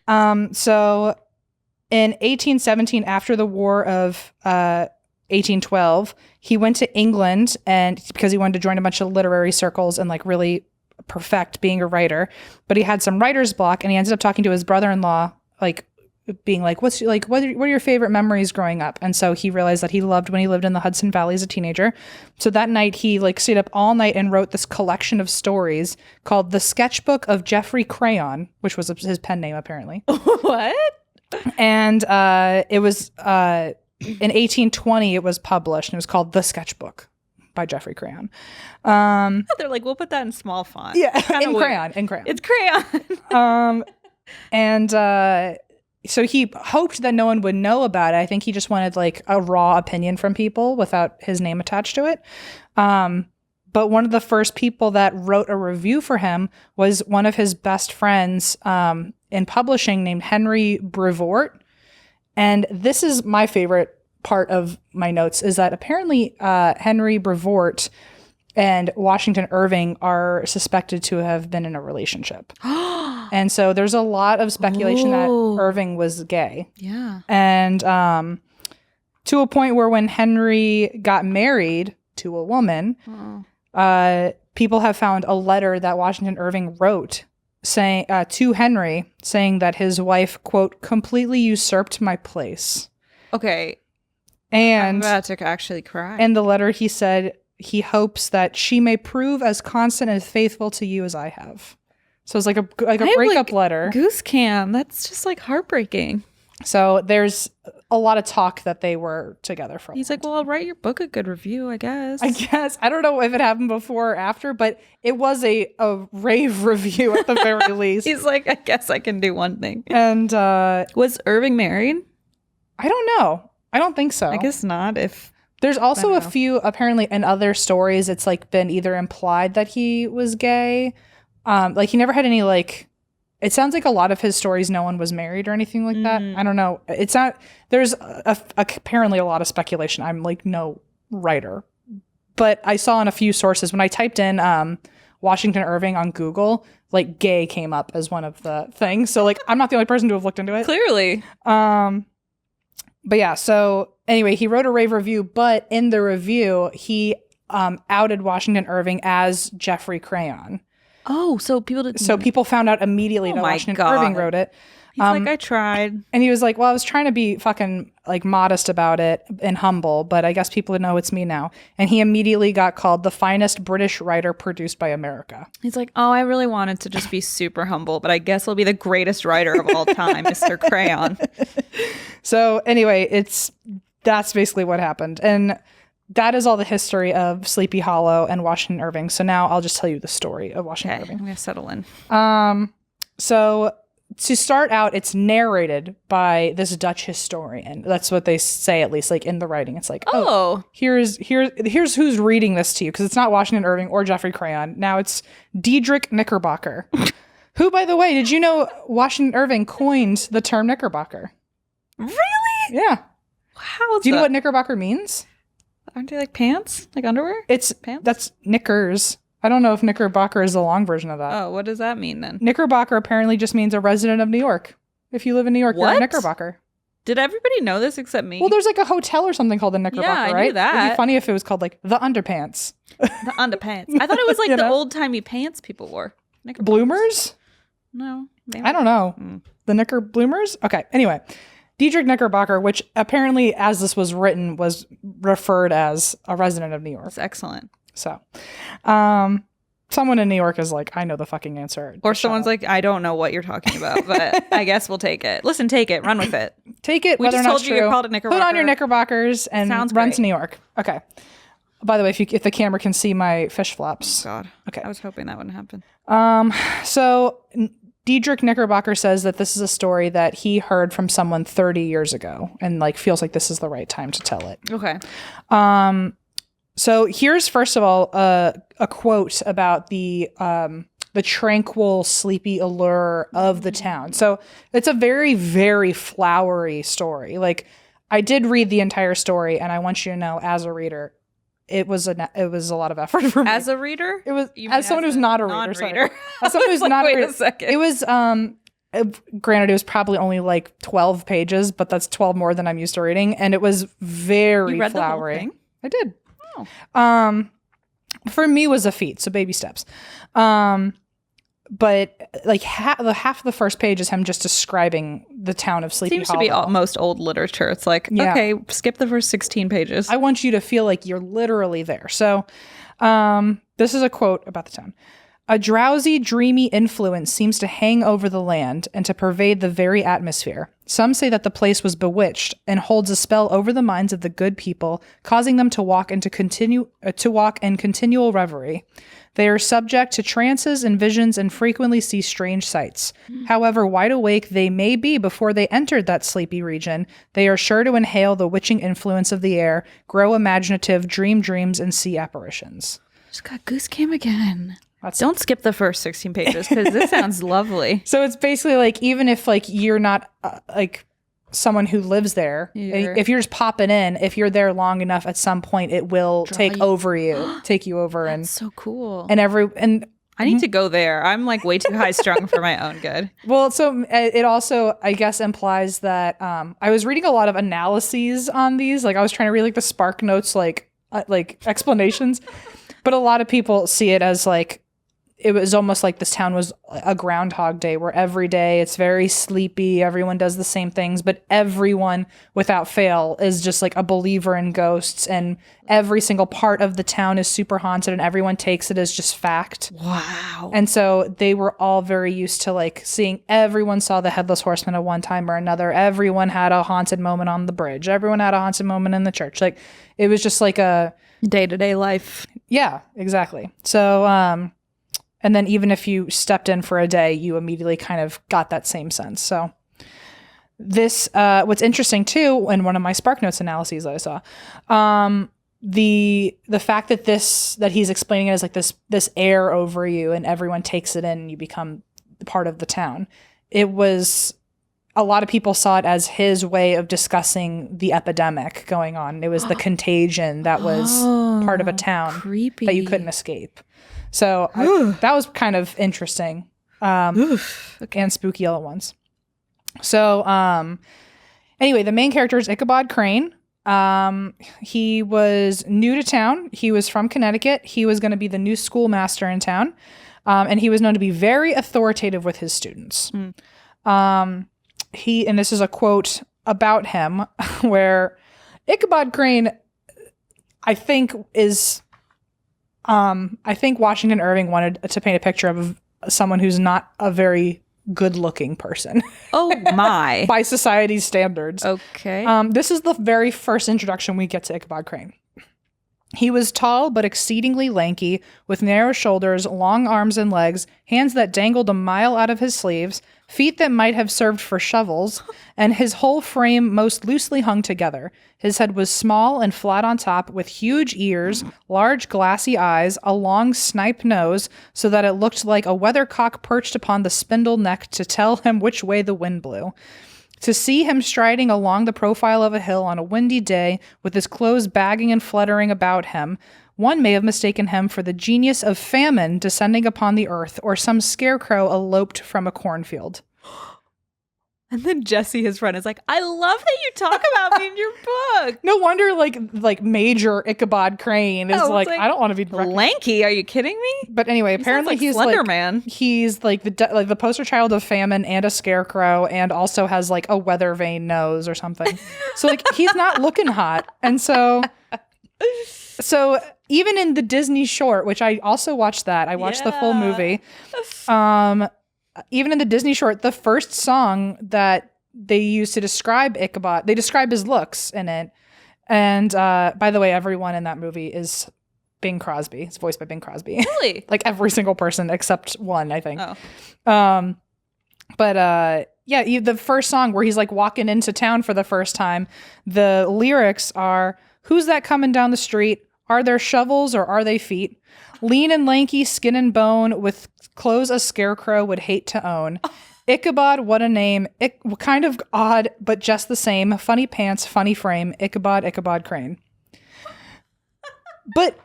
So in 1817, after the War of 1812, he went to England and because he wanted to join a bunch of literary circles and like really perfect being a writer, but he had some writer's block and he ended up talking to his brother-in-law, like being like, what are your favorite memories growing up? And so he realized that he loved when he lived in the Hudson Valley as a teenager. So that night he like stayed up all night and wrote this collection of stories called The Sketchbook of Geoffrey Crayon, which was his pen name apparently. What? And it was in 1820 it was published, and it was called The Sketchbook by Geoffrey Crayon. They're like, we'll put that in small font. Yeah, in crayon. It's crayon. And so he hoped that no one would know about it. I think he just wanted like a raw opinion from people without his name attached to it. But one of the first people that wrote a review for him was one of his best friends in publishing named Henry Brevoort. And this is my favorite part of my notes, is that apparently Henry Brevoort and Washington Irving are suspected to have been in a relationship. And so there's a lot of speculation that Irving was gay. Yeah. And to a point where when Henry got married to a woman, people have found a letter that Washington Irving wrote saying to Henry, saying that his wife, quote, completely usurped my place. Okay. And I'm about to actually cry. in the letter he said he hopes that she may prove as constant and faithful to you as I have. So it's like a breakup letter. Goose cam. That's just like heartbreaking. So there's a lot of talk that they were together for. He's like, well, I'll write your book a good review, I guess. I don't know if it happened before or after, but it was a rave review at the very least. He's like, I guess I can do one thing. And was Irving married? I don't know. I don't think so. I guess not. If there's also a few, apparently in other stories, it's like been either implied that he was gay. Like he never had any like, it sounds like a lot of his stories, no one was married or anything like that. I don't know. It's not, there's apparently a lot of speculation. I'm like no writer, but I saw in a few sources when I typed in Washington Irving on Google, like gay came up as one of the things. So like, I'm not the only person to have looked into it. Clearly. But yeah, so anyway, he wrote a rave review, but in the review, he outed Washington Irving as Geoffrey Crayon. Oh, so people didn't. So people found out immediately that Washington Irving wrote it. He's like, I tried. And he was like, well, I was trying to be fucking like modest about it and humble, but I guess people would know it's me now. And he immediately got called the finest British writer produced by America. He's like, oh, I really wanted to just be super humble, but I guess I'll be the greatest writer of all time, Mr. Crayon. So anyway, that's basically what happened. And that is all the history of Sleepy Hollow and Washington Irving. So now I'll just tell you the story of Washington Irving. I'm going to settle in. So to start out, it's narrated by this Dutch historian. That's what they say, at least, like in the writing. It's like, here's who's reading this to you, because it's not Washington Irving or Geoffrey Crayon. Now it's Diedrich Knickerbocker, who, by the way, did you know Washington Irving coined the term Knickerbocker? Really? Yeah. How? Do you know what Knickerbocker means? Aren't they like pants? Like underwear? It's pants? That's knickers. I don't know if Knickerbocker is the long version of that. Oh, what does that mean then? Knickerbocker apparently just means a resident of New York. If you live in New York, you're a Knickerbocker. Did everybody know this except me? Well, there's like a hotel or something called the Knickerbocker, I right? knew that. It'd be funny if it was called like the Underpants. The underpants. I thought it was like the old-timey pants people wore. Bloomers? No. Maybe. I don't know. The Knicker Bloomers? Okay, anyway. Diedrich Knickerbocker, which apparently, as this was written, was referred as a resident of New York. That's excellent. So, someone in New York is like, I know the fucking answer. Or someone's like, I don't know what you're talking about, but I guess we'll take it. Listen, take it. Run with it. Take it. We just told you you're called a Knickerbocker. Put on your Knickerbockers and run to New York. Okay. By the way, if the camera can see my fish flops. Oh, God. Okay. I was hoping that wouldn't happen. So Diedrich Knickerbocker says that this is a story that he heard from someone 30 years ago and like feels like this is the right time to tell it. Okay. So here's first of all a quote about the tranquil, sleepy allure of the town. So it's a very, very flowery story. Like I did read the entire story, and I want you to know, as a reader, it was a lot of effort for me. As a reader? It was as someone who's not a reader. Sorry. As someone who's not a reader. Wait a second. It was granted, it was probably only like 12 pages, but that's 12 more than I'm used to reading, and it was very you read flowery. The whole thing? I did. Oh. For me was a feat, so baby steps. But like half of the first page is him just describing the town of Sleepy Hollow. Seems to be most old literature. It's like, okay, skip the first 16 pages. I want you to feel like you're literally there. So this is a quote about the town. A drowsy, dreamy influence seems to hang over the land and to pervade the very atmosphere. Some say that the place was bewitched and holds a spell over the minds of the good people, causing them to walk in continual reverie. They are subject to trances and visions and frequently see strange sights. However wide awake they may be before they entered that sleepy region, they are sure to inhale the witching influence of the air, grow imaginative, dream dreams, and see apparitions. Just got goose cam again. Don't skip the first 16 pages because this sounds lovely. So it's basically like, even if like you're not like someone who lives there, if you're just popping in, if you're there long enough, at some point it will take you over. That's and so cool. And I need to go there. I'm like way too high strung for my own good. Well, so it also, I guess, implies that I was reading a lot of analyses on these. Like I was trying to read like the Spark Notes, like explanations, but a lot of people see it as like, it was almost like this town was a Groundhog Day, where every day it's very sleepy. Everyone does the same things, but everyone without fail is just like a believer in ghosts, and every single part of the town is super haunted, and everyone takes it as just fact. Wow. And so they were all very used to like seeing, everyone saw the Headless Horseman at one time or another. Everyone had a haunted moment on the bridge. Everyone had a haunted moment in the church. Like it was just like a day-to-day life. Yeah, exactly. So, and then even if you stepped in for a day, you immediately kind of got that same sense. So this, what's interesting too, in one of my Spark Notes analyses that I saw, the fact that he's explaining it as like this air over you and everyone takes it in and you become part of the town. It was, a lot of people saw it as his way of discussing the epidemic going on. It was the contagion that was part of a town creepy. That you couldn't escape. So that was kind of interesting and spooky all at once. So anyway, the main character is Ichabod Crane. He was new to town. He was from Connecticut. He was going to be the new schoolmaster in town. And he was known to be very authoritative with his students. And this is a quote about him where Ichabod Crane, I think Washington Irving wanted to paint a picture of someone who's not a very good-looking person. Oh my. By society's standards. Okay. This is the very first introduction we get to Ichabod Crane. He was tall but exceedingly lanky, with narrow shoulders, long arms and legs, hands that dangled a mile out of his sleeves, feet that might have served for shovels, and his whole frame most loosely hung together. His head was small and flat on top, with huge ears, large glassy eyes, a long snipe nose, so that it looked like a weathercock perched upon the spindle neck to tell him which way the wind blew. To see him striding along the profile of a hill on a windy day, with his clothes bagging and fluttering about him, one may have mistaken him for the genius of famine descending upon the earth, or some scarecrow eloped from a cornfield. And then Jesse, his friend, is like, I love that you talk about me in your book. No wonder, like Major Ichabod Crane is like, I don't want to be lanky. Are you kidding me? But anyway, apparently he's Slender like Man. He's like the poster child of famine and a scarecrow, and also has like a weather vane nose or something. So like he's not looking hot, and so even in the Disney short, which I also watched that, I watched the full movie. Even in the Disney short, the first song that they use to describe Ichabod, they describe his looks in it. And by the way, everyone in that movie is Bing Crosby. It's voiced by Bing Crosby. Really? Like every single person except one, I think. Oh. The first song where he's like walking into town for the first time, the lyrics are, "Who's that coming down the street? Are there shovels or are they feet? Lean and lanky, skin and bone, with clothes a scarecrow would hate to own. Ichabod, what a name. Kind of odd, but just the same. Funny pants, funny frame. Ichabod Crane." But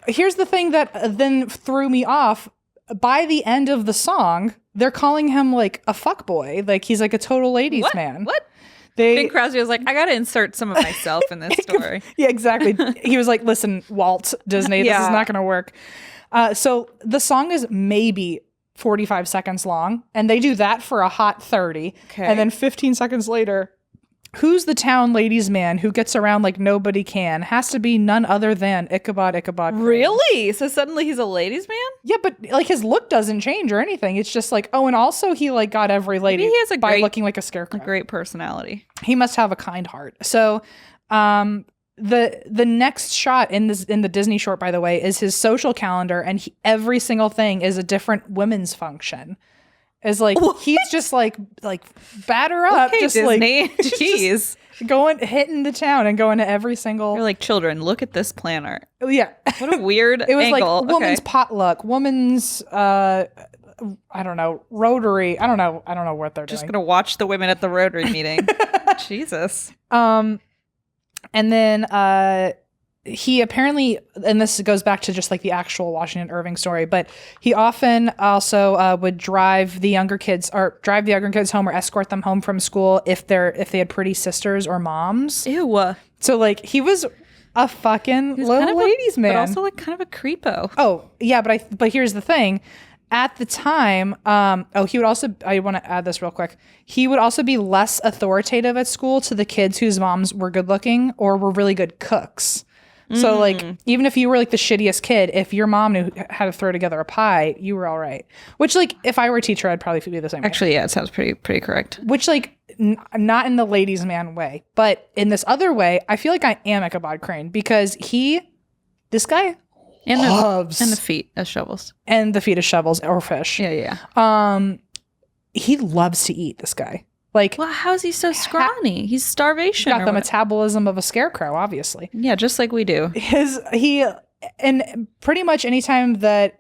here's the thing that then threw me off. By the end of the song, they're calling him like a fuckboy. Like he's like a total ladies man. What? Bing Crosby was like, I got to insert some of myself in this story. Yeah, exactly. He was like, listen, Walt Disney, this is not going to work. So the song is maybe 45 seconds long, and they do that for a hot 30. Okay. And then 15 seconds later, Who's the town ladies' man who gets around like nobody can? Has to be none other than Ichabod Crane. Really? So suddenly he's a ladies' man? Yeah, but like his look doesn't change or anything. It's just like, oh, and also he like got every lady by looking like a scarecrow. A great personality. He must have a kind heart. So, the next shot in the Disney short, by the way, is his social calendar, and every single thing is a different women's function. Is like what? He's just like batter up, okay, just Disney. like Jeez, just hitting the town and going to every single. You're like, children, look at this planner. Yeah, what a weird. It was angle. like woman's potluck, woman's I don't know, Rotary. I don't know what they're just doing. Gonna watch the women at the Rotary meeting. Jesus. And then he apparently, and this goes back to just like the actual Washington Irving story, but he often also would drive the younger kids home or escort them home from school if they had pretty sisters or moms. Ew. So like he was a fucking little ladies' man, but also like kind of a creepo. Oh yeah, but here's the thing. At the time, he would also, I want to add this real quick. He would also be less authoritative at school to the kids whose moms were good looking or were really good cooks. So like, even if you were like the shittiest kid, if your mom knew how to throw together a pie, you were all right. Which like, if I were a teacher, I'd probably be the same way. Actually, yeah, it sounds pretty correct. Which like, not in the ladies' man way, but in this other way, I feel like I am Ichabod Crane because this guy loves and the feet as shovels. And the feet as shovels or fish. Yeah. He loves to eat, this guy. Like, well, how is he so scrawny? He's starvation. He's got the metabolism of a scarecrow, obviously. Yeah, just like we do. And pretty much anytime that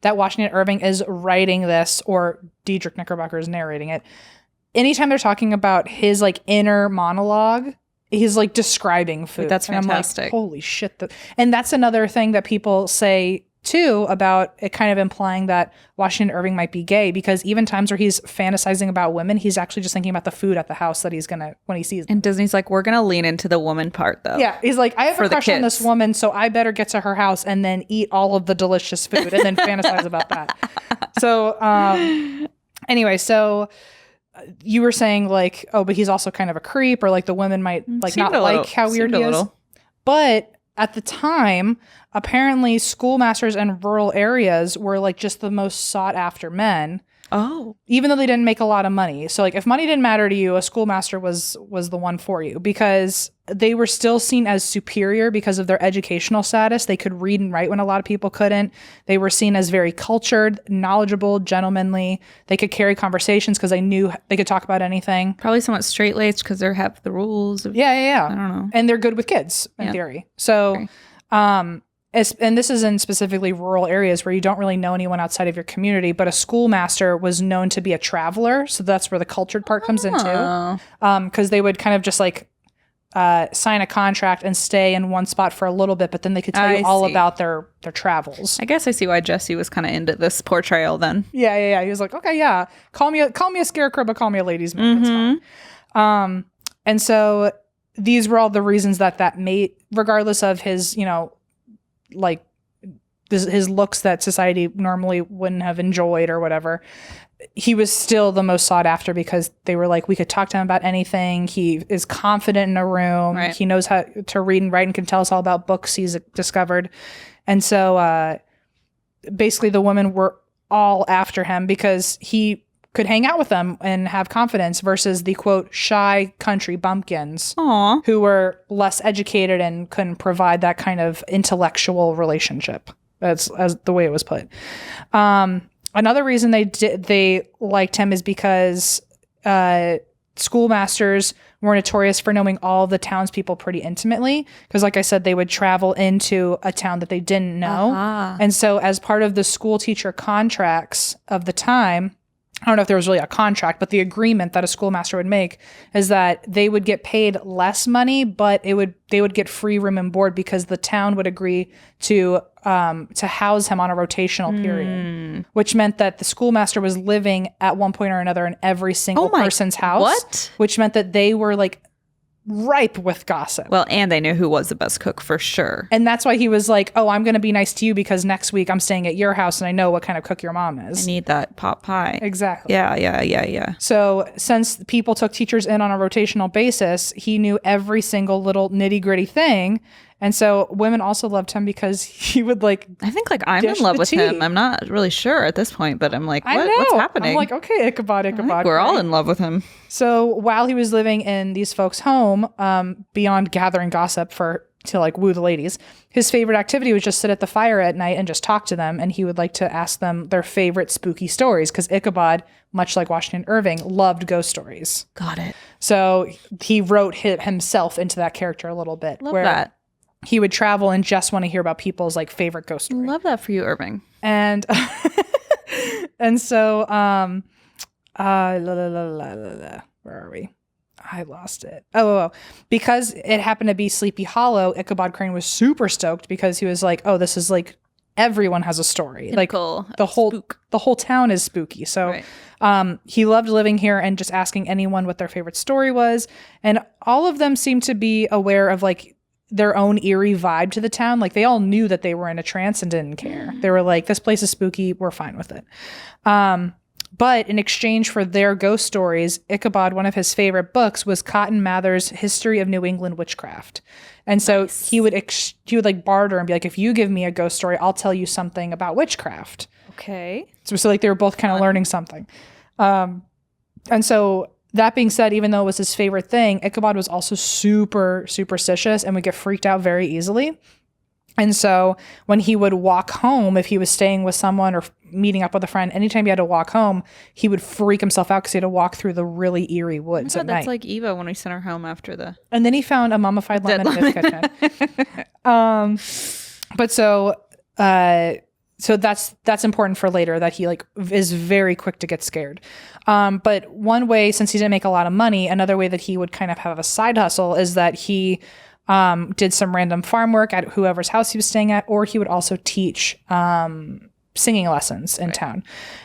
that Washington Irving is writing this or Diedrich Knickerbocker is narrating it, anytime they're talking about his like inner monologue, he's like describing food. That's fantastic. And I'm like, holy shit. And that's another thing that people say too about it, kind of implying that Washington Irving might be gay, because even times where he's fantasizing about women, he's actually just thinking about the food at the house that he's gonna when he sees them. And Disney's like, we're gonna lean into the woman part though. Yeah, he's like, I have a crush on this woman, so I better get to her house and then eat all of the delicious food and then fantasize about that. So anyway, so you were saying like, oh, but he's also kind of a creep, or like the women might like not like how weird he is. But at the time, apparently schoolmasters in rural areas were like just the most sought after men. Oh. Even though they didn't make a lot of money. So like if money didn't matter to you, a schoolmaster was the one for you, because they were still seen as superior because of their educational status. They could read and write when a lot of people couldn't. They were seen as very cultured, knowledgeable, gentlemanly. They could carry conversations because they knew they could talk about anything. Probably somewhat straight-laced because they have the rules. Yeah. I don't know. And they're good with kids in theory. So, and this is in specifically rural areas where you don't really know anyone outside of your community, but a schoolmaster was known to be a traveler. So that's where the cultured part comes in too. Because they would kind of just like sign a contract and stay in one spot for a little bit, but then they could tell you all about their travels. I guess I see why Jesse was kind of into this portrayal then. Yeah. He was like, okay, yeah, call me a scarecrow, but call me a ladies' man. That's fine. And so these were all the reasons that made, regardless of his, like his looks that society normally wouldn't have enjoyed or whatever, he was still the most sought after because they were like, we could talk to him about anything. He is confident in a room. Right. He knows how to read and write and can tell us all about books he's discovered. And so basically the women were all after him because he could hang out with them and have confidence, versus the quote shy country bumpkins who were less educated and couldn't provide that kind of intellectual relationship. That's as the way it was put. Another reason they liked him is because schoolmasters were notorious for knowing all the townspeople pretty intimately. Because like I said, they would travel into a town that they didn't know. And so as part of the school teacher contracts of the time, I don't know if there was really a contract, but the agreement that a schoolmaster would make is that they would get paid less money, but they would get free room and board because the town would agree to house him on a rotational period, which meant that the schoolmaster was living at one point or another in every single person's house. What? Which meant that they were like ripe with gossip. Well, and they knew who was the best cook for sure. And that's why he was like, oh, I'm going to be nice to you because next week I'm staying at your house and I know what kind of cook your mom is. I need that pot pie. Exactly. Yeah. So since people took teachers in on a rotational basis, he knew every single little nitty gritty thing. And so women also loved him because he would I think I'm in love with him. I'm not really sure at this point, but I'm like, what's happening? I'm like, okay, Ichabod. We're all in love with him. So while he was living in these folks' home, beyond gathering gossip to woo the ladies, his favorite activity was just sit at the fire at night and just talk to them. And he would like to ask them their favorite spooky stories because Ichabod, much like Washington Irving, loved ghost stories. Got it. So he wrote himself into that character a little bit. Love that. He would travel and just want to hear about people's favorite ghost story. Love that for you, Irving. And so where are we? I lost it. Oh, because it happened to be Sleepy Hollow, Ichabod Crane was super stoked because he was like, oh, this is everyone has a story. Pinnacle the whole town is spooky. So he loved living here and just asking anyone what their favorite story was. And all of them seemed to be aware of their own eerie vibe to the town. They all knew that they were in a trance and didn't care. They were like, this place is spooky. We're fine with it. But in exchange for their ghost stories, Ichabod, one of his favorite books was Cotton Mather's History of New England Witchcraft. And so he would barter and be like, if you give me a ghost story, I'll tell you something about witchcraft. Okay. So they were both kind of learning something. And so that being said, even though it was his favorite thing, Ichabod was also super superstitious and would get freaked out very easily. And so when he would walk home, if he was staying with someone or meeting up with a friend, anytime he had to walk home, he would freak himself out because he had to walk through the really eerie woods at night. That's like Eva when we sent her home after the... And then he found a mummified lemon in his kitchen. But so that's important for later, that he is very quick to get scared. But one way, since he didn't make a lot of money, another way that he would kind of have a side hustle is that he did some random farm work at whoever's house he was staying at, or he would also teach singing lessons in town.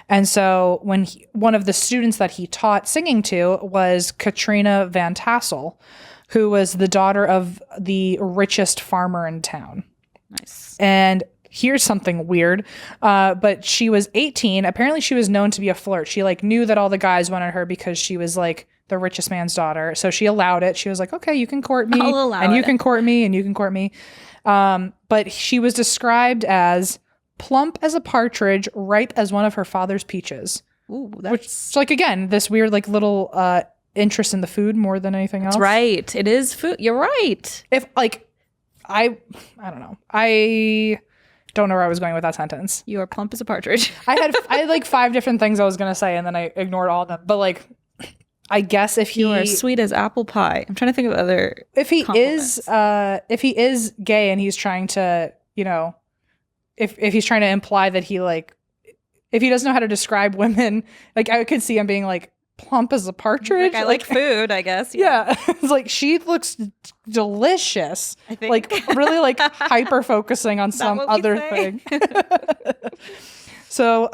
And so when one of the students that he taught singing to was Katrina Van Tassel, who was the daughter of the richest farmer in town. Nice. And here's something weird, but she was 18. Apparently she was known to be a flirt. She knew that all the guys wanted her because she was the richest man's daughter. So she allowed it. She was like, okay, you can court me, and you can court me, and you can court me. But she was described as plump as a partridge, ripe as one of her father's peaches. Ooh, that's again, this weird little interest in the food more than anything else. That's right. It is food. You're right. If I don't know. I don't know where I was going with that sentence. You are plump as a partridge. I had 5 different things I was going to say, and then I ignored all of them. But I guess if you are sweet as apple pie. I'm trying to think of other. If he is gay and he's trying to, if he's trying to imply that he if he doesn't know how to describe women, I could see him being plump as a partridge. I like food, I guess. Yeah. It's she looks delicious. I think. Really hyper focusing on some other thing. So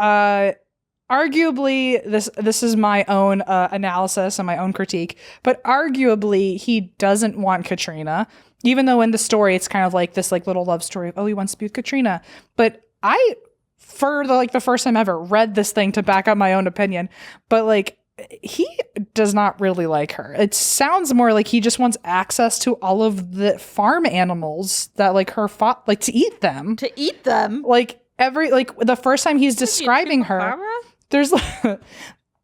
arguably, this is my own analysis and my own critique, but arguably he doesn't want Katrina, even though in the story it's kind of this little love story of, oh, he wants to be with Katrina. But I, for the first time ever, read this thing to back up my own opinion, but he does not really like her. It sounds more like he just wants access to all of the farm animals that her to eat them. To eat them? The first time he's describing her, there's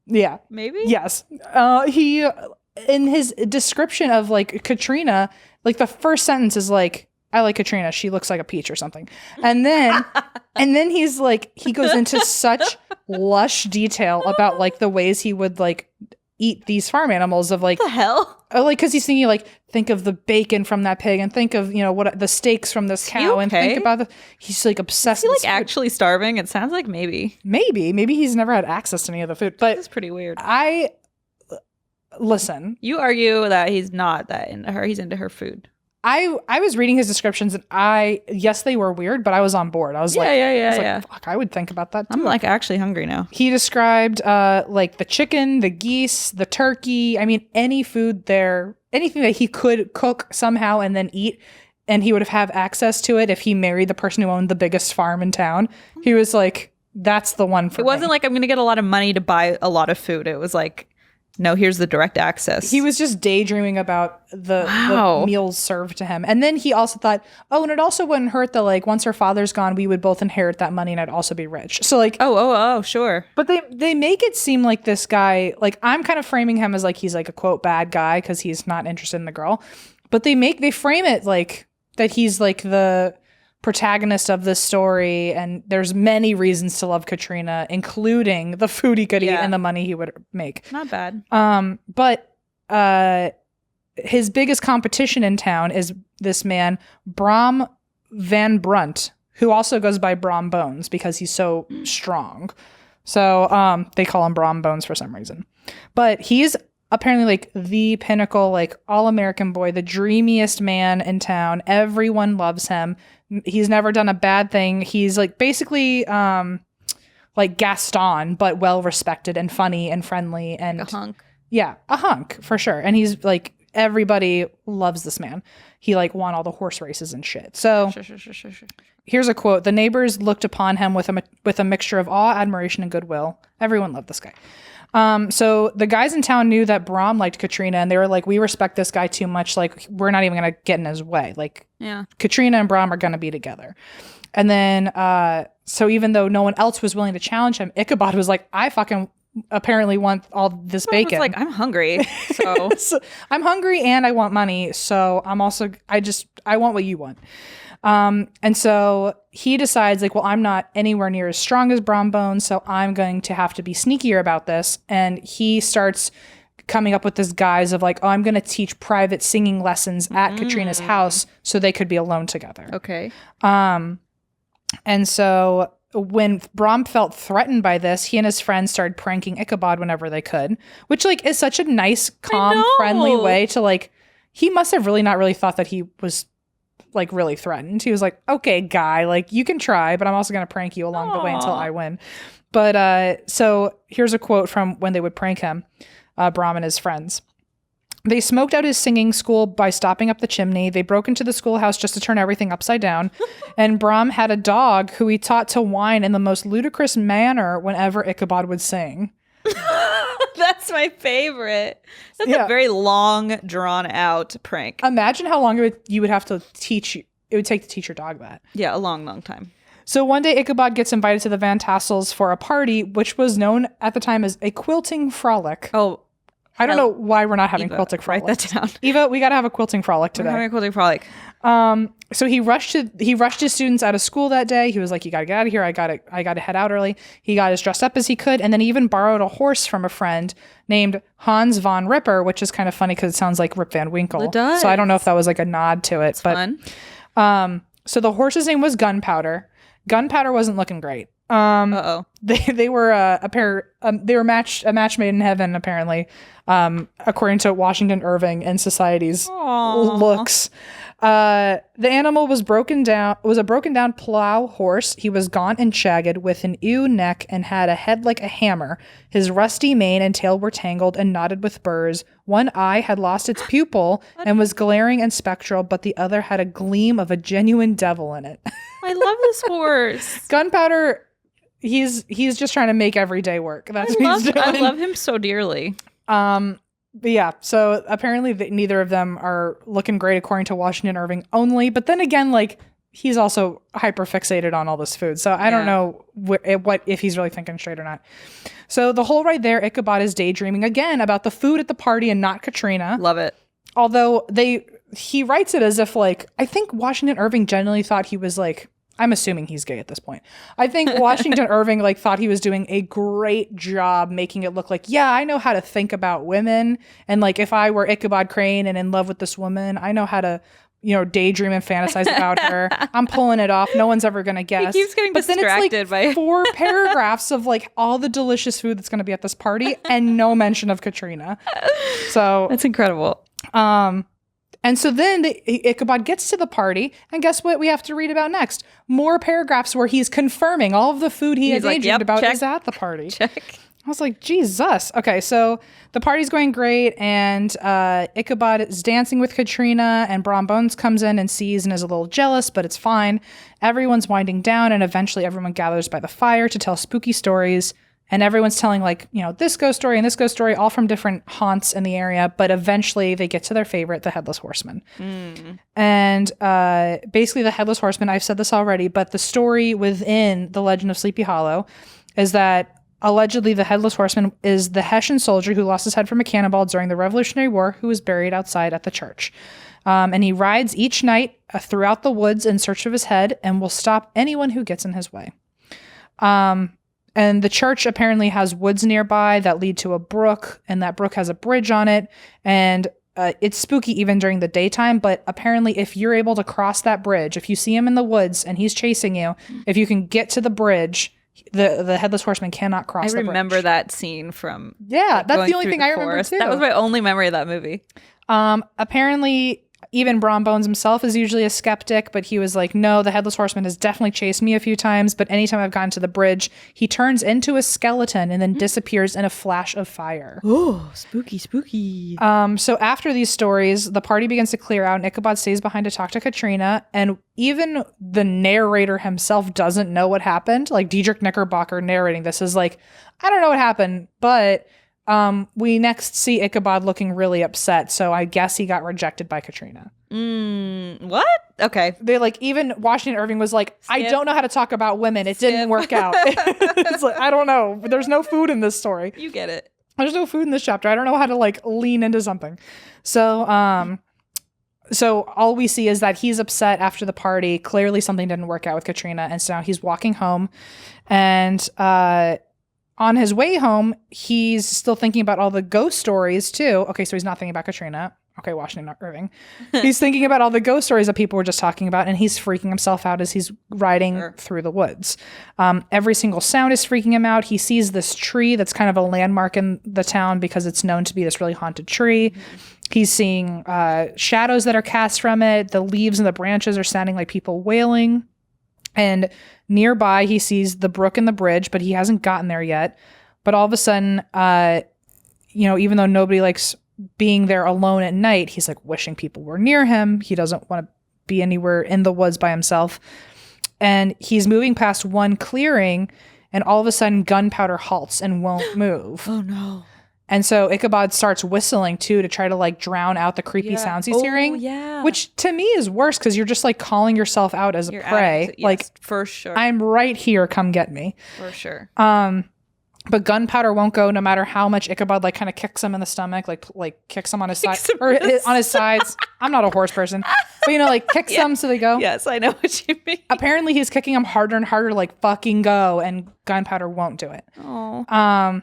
yeah. Maybe? Yes. He, in his description of Katrina, the first sentence is I like Katrina. She looks like a peach or something. And then he's he goes into such lush detail about the ways he would eat these farm animals of what the hell? Because he's thinking think of the bacon from that pig and think of what the steaks from this cow and think about he's obsessed. Is he actually starving? It sounds like maybe he's never had access to any of the food. But it's pretty weird. Listen. You argue that he's not that into her. He's into her food. I was reading his descriptions and yes, they were weird, but I was on board. I was yeah. Fuck, I would think about that too. I'm actually hungry now. He described the chicken, the geese, the turkey. I mean, any food there. anything that he could cook somehow and then eat, and he would have access to it if he married the person who owned the biggest farm in town. He was like, that's the one for me. It wasn't like I'm going to get a lot of money to buy a lot of food. It was like, no, here's the direct access. He was just daydreaming about the meals served to him. And then he also thought, oh, and it also wouldn't hurt that like once her father's gone, we would both inherit that money and I'd also be rich. So like, oh, sure. But they make it seem like this guy, like I'm kind of framing him as like he's like a quote bad guy because he's not interested in the girl. But they frame it like that he's like the protagonist of this story, and there's many reasons to love Katrina, including the food he could eat and the money he would make. Not bad. But his biggest competition in town is this man, Brom Van Brunt, who also goes by Brom Bones because he's so strong. So they call him Brom Bones for some reason. But he's apparently like the pinnacle, like all-American boy, the dreamiest man in town. Everyone loves him. He's never done a bad thing. He's like basically like Gaston, but well-respected and funny and friendly. And like a hunk. Yeah, a hunk for sure. And he's like, everybody loves this man. He like won all the horse races and shit. So Sure. Here's a quote. The neighbors looked upon him with a mixture of awe, admiration, and goodwill. Everyone loved this guy. So the guys in town knew that Brom liked Katrina, and they were like, we respect this guy too much. Like, we're not even going to get in his way. Like, Katrina and Brom are going to be together. And then, so even though no one else was willing to challenge him, Ichabod was like, I fucking apparently want all this bacon. Like, I'm hungry. So I'm hungry and I want money. So I'm also, I want what you want. And so he decides like, well, I'm not anywhere near as strong as Brom Bones, so I'm going to have to be sneakier about this. And he starts coming up with this guise of like, oh, I'm going to teach private singing lessons at Katrina's house so they could be alone together. Okay. And so when Brom felt threatened by this, he and his friends started pranking Ichabod whenever they could, which like is such a nice, calm, friendly way to like, he must have really not really thought that he was like really threatened. He was like, okay, guy, like you can try, but I'm also going to prank you along the way until I win. But so here's a quote from when they would prank him, Brom and his friends. They smoked out his singing school by stopping up the chimney. They broke into the schoolhouse just to turn everything upside down. And Brom had a dog who he taught to whine in the most ludicrous manner whenever Ichabod would sing. That's my favorite. That's a very long, drawn out prank. Imagine how long you would have to teach. It would take to teach your dog that. Yeah, a long time. So one day Ichabod gets invited to the Van Tassels for a party, which was known at the time as a quilting frolic. Oh, I don't know why we're not having quilting frolic. Write that down. Eva, we got to have a quilting frolic today. We're having a quilting frolic. So he rushed his students out of school that day. He was like, you got to get out of here. I got to head out early. He got as dressed up as he could. And then he even borrowed a horse from a friend named Hans von Ripper, which is kind of funny because it sounds like Rip Van Winkle. It does. So I don't know if that was like a nod to it. It's fun. So the horse's name was Gunpowder. Gunpowder wasn't looking great. They were a match made in heaven, apparently, according to Washington Irving and Society's looks. The animal was a broken down plow horse. He was gaunt and shagged with an ewe neck and had a head like a hammer. His rusty mane and tail were tangled and knotted with burrs. One eye had lost its pupil and was glaring and spectral, but the other had a gleam of a genuine devil in it. I love this horse. Gunpowder, he's just trying to make every day work. That's what he's doing. I love him so dearly. But yeah, so apparently neither of them are looking great according to Washington Irving only. But then again, like he's also hyper fixated on all this food. So I don't know what if he's really thinking straight or not. So the whole ride there, Ichabod is daydreaming again about the food at the party and not Katrina. Love it. Although he writes it as if like, I think Washington Irving generally thought he was like, I'm assuming he's gay at this point. I think Washington Irving like thought he was doing a great job making it look like, yeah, I know how to think about women. And like, if I were Ichabod Crane and in love with this woman, I know how to, daydream and fantasize about her. I'm pulling it off. No one's ever going to guess. He keeps getting distracted then it's like by 4 paragraphs of like all the delicious food that's going to be at this party and no mention of Katrina. So that's incredible. And so then Ichabod gets to the party, and guess what we have to read about next? More paragraphs where he's confirming all of the food he had daydreamed about is at the party. Check. I was like, Jesus. Okay, so the party's going great, and Ichabod is dancing with Katrina, and Brom Bones comes in and sees and is a little jealous, but it's fine. Everyone's winding down, and eventually everyone gathers by the fire to tell spooky stories, and everyone's telling, like, you know, this ghost story and this ghost story, all from different haunts in the area, but eventually they get to their favorite, the Headless Horseman. And basically the Headless Horseman, I've said this already, but the story within the Legend of Sleepy Hollow is that allegedly, the Headless Horseman is the Hessian soldier who lost his head from a cannonball during the Revolutionary War, who was buried outside at the church. And he rides each night throughout the woods in search of his head and will stop anyone who gets in his way. And the church apparently has woods nearby that lead to a brook, and that brook has a bridge on it. And it's spooky even during the daytime, but apparently if you're able to cross that bridge, if you see him in the woods and he's chasing you, if you can get to the bridge, the Headless Horseman cannot cross the bridge. I remember that scene from that's the only thing I remember too. That was my only memory of that movie. Apparently even Brom Bones himself is usually a skeptic, but he was like, no, the Headless Horseman has definitely chased me a few times, but anytime I've gotten to the bridge, he turns into a skeleton and then disappears in a flash of fire. Oh, spooky, spooky. So after these stories, the party begins to clear out, and Ichabod stays behind to talk to Katrina, and even the narrator himself doesn't know what happened. Like, Diedrich Knickerbocker narrating this is like, I don't know what happened, but we next see Ichabod looking really upset, so I guess he got rejected by Katrina. What? Okay. They like, even Washington Irving was like, I don't know how to talk about women. It didn't work out. It's like, I don't know. There's no food in this story. You get it. There's no food in this chapter. I don't know how to like lean into something. So, so all we see is that he's upset after the party. Clearly something didn't work out with Katrina, and so now he's walking home, and on his way home, he's still thinking about all the ghost stories too. Okay, so he's not thinking about Katrina. Okay, Washington Irving. He's thinking about all the ghost stories that people were just talking about, and he's freaking himself out as he's riding through the woods. Every single sound is freaking him out. He sees this tree that's kind of a landmark in the town because it's known to be this really haunted tree. He's seeing shadows that are cast from it. The leaves and the branches are sounding like people wailing. And nearby, he sees the brook and the bridge, but he hasn't gotten there yet. But all of a sudden, even though nobody likes being there alone at night, he's like wishing people were near him. He doesn't want to be anywhere in the woods by himself. And he's moving past one clearing, and all of a sudden, Gunpowder halts and won't move. Oh, no. And so Ichabod starts whistling too to try to like drown out the creepy sounds he's hearing. Yeah. Which to me is worse because you're just like calling yourself out as a prey. Yes, like, for sure. I'm right here, come get me. For sure. But Gunpowder won't go no matter how much Ichabod like kind of kicks him in the stomach, like kicks him on his side or on his sides. I'm not a horse person, but like kicks them so they go. Yes, I know what you mean. Apparently he's kicking him harder and harder, like fucking go, and Gunpowder won't do it. Oh.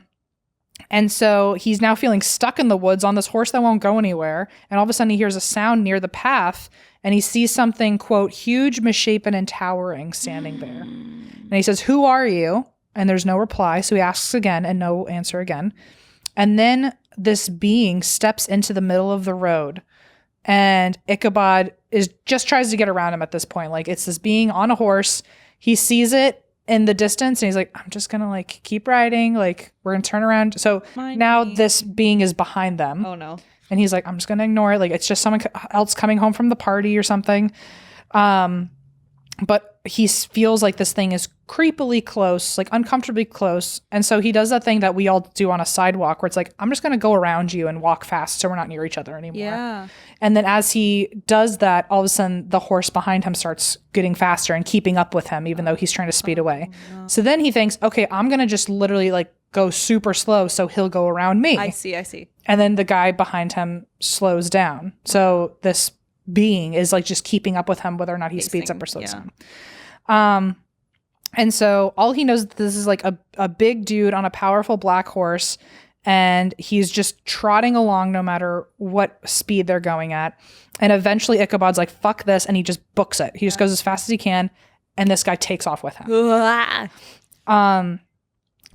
And so he's now feeling stuck in the woods on this horse that won't go anywhere. And all of a sudden he hears a sound near the path, and he sees something, quote, huge, misshapen, and towering standing there. And he says, "Who are you?" And there's no reply. So he asks again, and no answer again. And then this being steps into the middle of the road, and Ichabod just tries to get around him at this point. Like, it's this being on a horse. He sees it in the distance, and he's like, I'm just gonna like keep riding, like we're gonna turn around. So now this being is behind them. Oh no. And he's like, I'm just gonna ignore it, like it's just someone else coming home from the party or something. But he feels like this thing is creepily close, like uncomfortably close. And so he does that thing that we all do on a sidewalk where it's like, I'm just going to go around you and walk fast so we're not near each other anymore. Yeah. And then as he does that, all of a sudden the horse behind him starts getting faster and keeping up with him, even though he's trying to speed away. No. So then he thinks, okay, I'm going to just literally like go super slow so he'll go around me. I see. And then the guy behind him slows down. So this being is like just keeping up with him whether or not he speeds up or slows down. And so all he knows is that this is like a big dude on a powerful black horse, and he's just trotting along no matter what speed they're going at. And eventually Ichabod's like, fuck this, and he just books it. He just goes as fast as he can, and this guy takes off with him.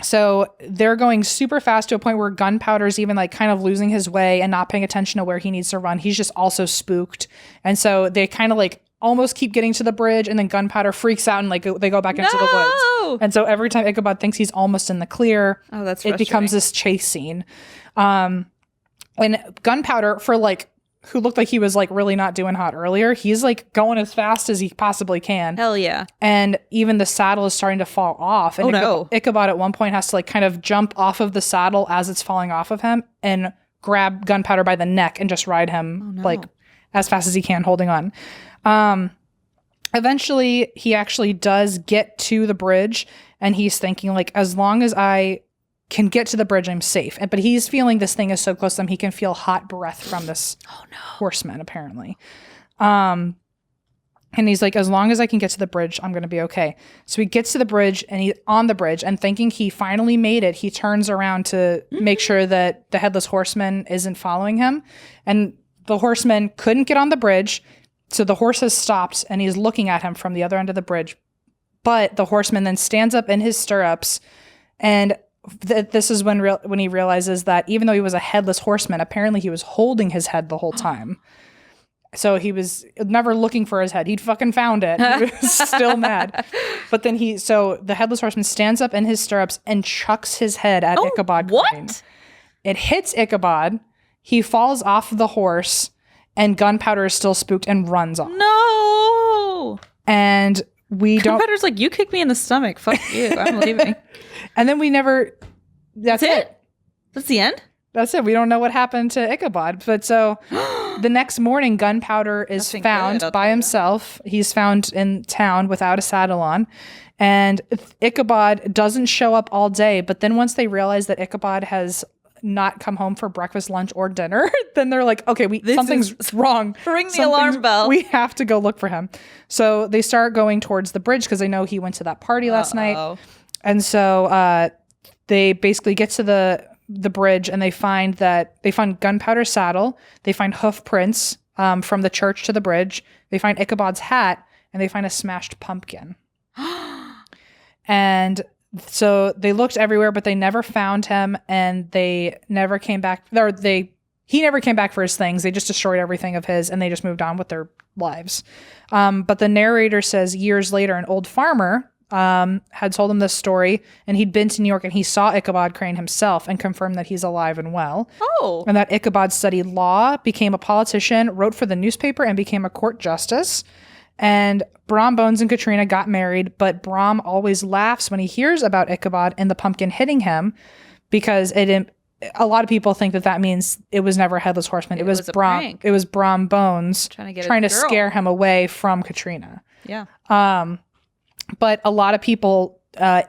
So they're going super fast to a point where Gunpowder's even like kind of losing his way and not paying attention to where he needs to run. He's just also spooked. And so they kind of like almost keep getting to the bridge, and then Gunpowder freaks out and like they go back into the woods. no! And so every time Ichabod thinks he's almost in the clear, that's it becomes this chase scene. And Gunpowder, for like, who looked like he was like really not doing hot earlier, he's like going as fast as he possibly can. Hell yeah. And even the saddle is starting to fall off. And Ichabod at one point has to like kind of jump off of the saddle as it's falling off of him and grab Gunpowder by the neck and just ride him like as fast as he can, holding on. Eventually, he actually does get to the bridge, and he's thinking, like, as long as I can get to the bridge, I'm safe. But he's feeling this thing is so close to him, he can feel hot breath from this horseman, apparently. And he's like, as long as I can get to the bridge, I'm going to be okay. So he gets to the bridge, and he's on the bridge, and thinking he finally made it, he turns around to make sure that the Headless Horseman isn't following him. And the horseman couldn't get on the bridge. So the horse has stopped, and he's looking at him from the other end of the bridge. But the horseman then stands up in his stirrups, and this is when he realizes that even though he was a headless horseman, apparently he was holding his head the whole time. So he was never looking for his head. He'd fucking found it. He was still mad. But then so the Headless Horseman stands up in his stirrups and chucks his head at Ichabod. What? It hits Ichabod. He falls off the horse. And Gunpowder is still spooked and runs off. No! And Gunpowder's like, you kicked me in the stomach. Fuck you. I'm leaving. And then that's it. That's the end? That's it. We don't know what happened to Ichabod. But so the next morning, Gunpowder is found by himself. He's found in town without a saddle on. And Ichabod doesn't show up all day. But then once they realize that Ichabod has not come home for breakfast, lunch, or dinner, then they're like, okay, something's wrong. Ring the alarm bell. We have to go look for him. So they start going towards the bridge because they know he went to that party last night. And so they basically get to the bridge, and they find Gunpowder's saddle. They find hoof prints from the church to the bridge. They find Ichabod's hat, and they find a smashed pumpkin. And so they looked everywhere, but they never found him, and they never came back. He never came back for his things. They just destroyed everything of his, and they just moved on with their lives. But the narrator says years later, an old farmer had told him this story, and he'd been to New York, and he saw Ichabod Crane himself and confirmed that he's alive and well. Oh. And that Ichabod studied law, became a politician, wrote for the newspaper, and became a court justice. And Brom Bones and Katrina got married, but Brom always laughs when he hears about Ichabod and the pumpkin hitting him, because a lot of people think that means it was never a Headless Horseman. It was Brom. Prank. It was Brom Bones trying to scare him away from Katrina. Yeah. But a lot of people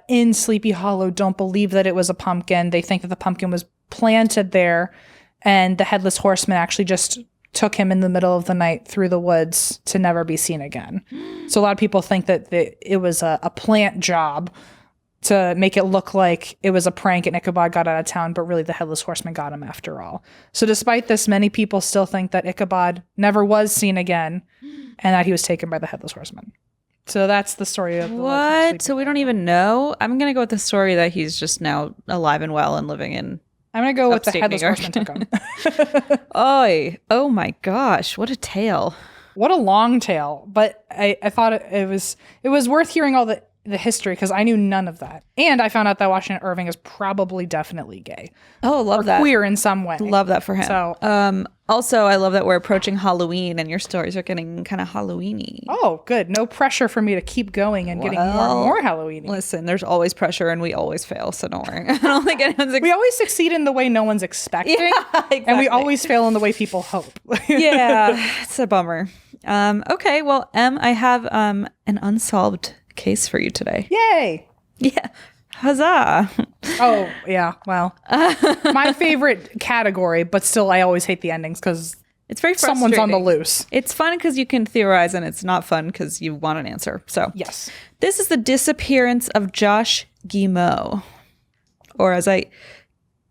in Sleepy Hollow don't believe that it was a pumpkin. They think that the pumpkin was planted there, and the Headless Horseman actually just took him in the middle of the night through the woods to never be seen again. So a lot of people think that it was a plant job to make it look like it was a prank and Ichabod got out of town, but really the Headless Horseman got him after all. So despite this, many people still think that Ichabod never was seen again and that he was taken by the Headless Horseman. So that's the story of the What? So we don't even know? I'm going to go with the story that he's just now alive and well and living in I'm going to go with the Headless Horseman took him. Oh my gosh. What a tale. What a long tale. But I thought it was worth hearing all the history, because I knew none of that. And I found out that Washington Irving is probably definitely gay. Oh, love that. Queer in some way. Love that for him. So, also, I love that we're approaching Halloween and your stories are getting kind of Halloween-y. Oh, good. No pressure for me to keep going and getting more and more Halloween-y. Listen, there's always pressure and we always fail, so don't worry. I don't think anyone's we always succeed in the way no one's expecting. Yeah, exactly. And we always fail in the way people hope. Yeah, it's a bummer. Okay, well, I have an unsolved case for you today. Yay! Yeah. Huzzah. Oh, yeah. Well, my favorite category, but still I always hate the endings because it's very frustrating. Someone's on the loose. It's fun because you can theorize, and it's not fun because you want an answer. So yes. This is the disappearance of Josh Guimond. Or as I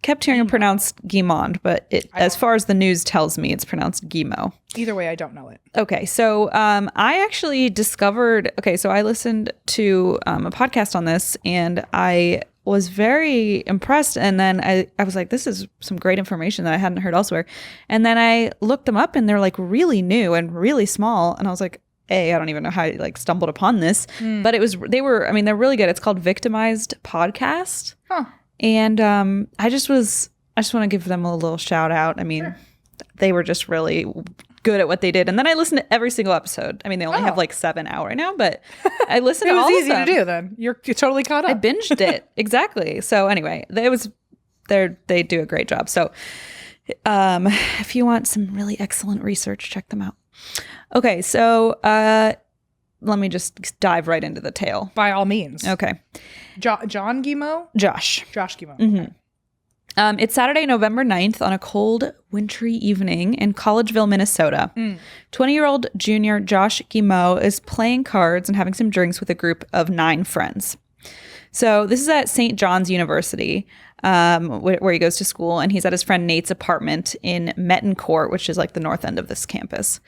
kept hearing it pronounced Guimond, but as far as the news tells me, it's pronounced Guimond. Either way, I don't know it. Okay, so I actually discovered, so I listened to a podcast on this, and I was very impressed, and then I was like, this is some great information that I hadn't heard elsewhere. And then I looked them up, and they're like really new and really small, and I was like, I don't even know how I like stumbled upon this, but they're really good. It's called Victimized Podcast. Huh. And I just want to give them a little shout out. I mean, they were just really good at what they did. And then I listened to every single episode. I mean, they only have like 7 hours now, but I listened to all of them. It was easy to do then. You're totally caught up. I binged it. Exactly. So anyway, they do a great job. So if you want some really excellent research, check them out. Okay, so let me just dive right into the tale. By all means. Okay. John Guimond? Josh Guimond. Mm-hmm. Okay. It's Saturday, November 9th on a cold, wintry evening in Collegeville, Minnesota. 20-year-old junior Josh Guimond is playing cards and having some drinks with a group of 9 friends. So this is at St. John's University, where he goes to school, and he's at his friend Nate's apartment in Metten Court, which is like the north end of this campus.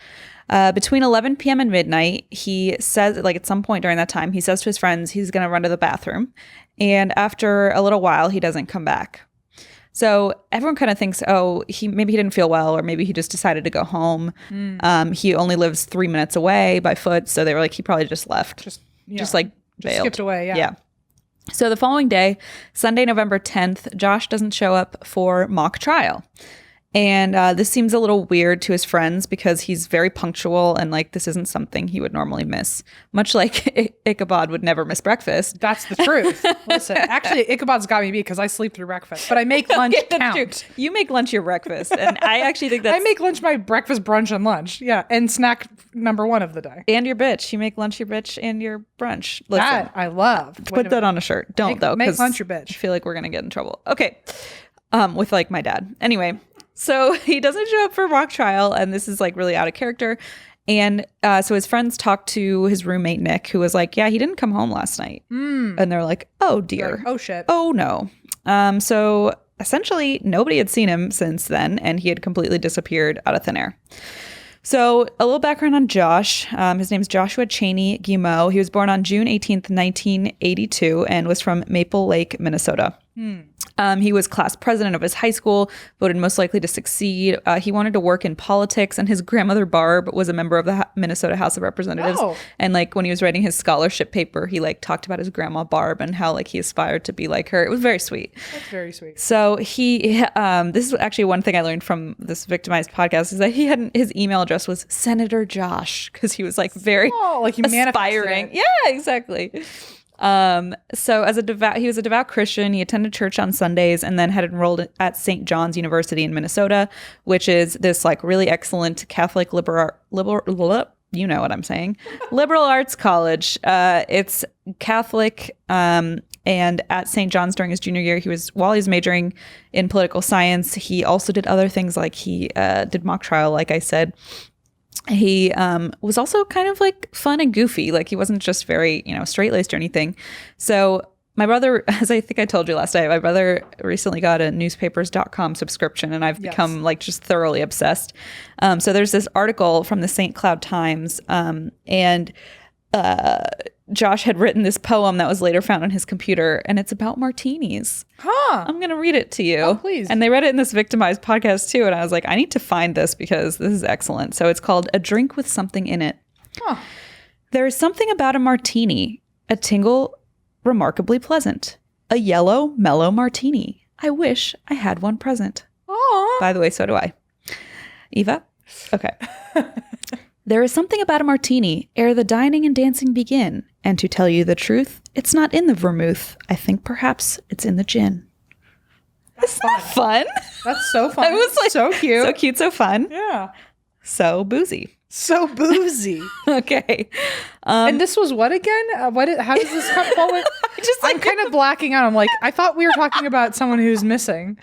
Between 11 p.m. and midnight, he says, like at some point during that time, he says to his friends he's going to run to the bathroom. And after a little while, he doesn't come back. So everyone kind of thinks, maybe he didn't feel well, or maybe he just decided to go home. He only lives 3 minutes away by foot. So they were like, he probably just left. Just like bailed. Skipped away, Yeah. So the following day, Sunday, November 10th, Josh doesn't show up for mock trial. And this seems a little weird to his friends because he's very punctual and like this isn't something he would normally miss. Much like Ichabod would never miss breakfast. That's the truth. Listen, actually, Ichabod's got me beat because I sleep through breakfast, but I make lunch count. True. You make lunch your breakfast, and I actually think that's... I make lunch my breakfast, brunch, and lunch. Yeah, and snack number 1 of the day. And your bitch. You make lunch your bitch and your brunch. Listen, that I love. Put that on a shirt. Don't though. Make lunch your bitch. I feel like we're gonna get in trouble. Okay, with like my dad. Anyway. So he doesn't show up for mock trial, and this is like really out of character. And so his friends talked to his roommate, Nick, who was like, yeah, he didn't come home last night. And they're like, oh, dear. Like, oh, shit. Oh, no. So essentially, nobody had seen him since then, and he had completely disappeared out of thin air. So a little background on Josh. His name is Joshua Cheney Guimond. He was born on June 18th, 1982, and was from Maple Lake, Minnesota. He was class president of his high school, voted most likely to succeed. He wanted to work in politics, and his grandmother Barb was a member of the Minnesota House of Representatives. Oh. And like when he was writing his scholarship paper, he like talked about his grandma Barb and how like he aspired to be like her. It was very sweet. That's very sweet. So he, this is actually one thing I learned from this Victimized podcast is that he had his email address was Senator Josh because he was like very like he aspiring. Yeah, exactly. So he was a devout Christian. He attended church on Sundays and then had enrolled at St. John's University in Minnesota, which is this like really excellent Catholic liberal, you know what I'm saying, liberal arts college. It's Catholic, and at St. John's during his junior year, while he was majoring in political science, he also did other things like he did mock trial, like I said. He was also kind of like fun and goofy. Like he wasn't just very, straight-laced or anything. So my brother, as I think I told you last night, my brother recently got a newspapers.com subscription and I've become like just thoroughly obsessed. So there's this article from the St. Cloud Times and Josh had written this poem that was later found on his computer, and it's about martinis. Huh. I'm going to read it to you. Oh, please. And they read it in this Victimized podcast too, and I was like, I need to find this because this is excellent. So it's called A Drink with Something in It. Huh. There is something about a martini, a tingle remarkably pleasant. A yellow, mellow martini. I wish I had one present. Aww. By the way, so do I. Eva? Okay. There is something about a martini ere the dining and dancing begin. And to tell you the truth, it's not in the vermouth. I think perhaps it's in the gin. Isn't that fun? That's so fun. It was like so cute. So cute, so fun. Yeah. So boozy. So boozy. Okay. And this was what again? How does this fall in? I'm kind of blacking out. I'm like, I thought we were talking about someone who's missing.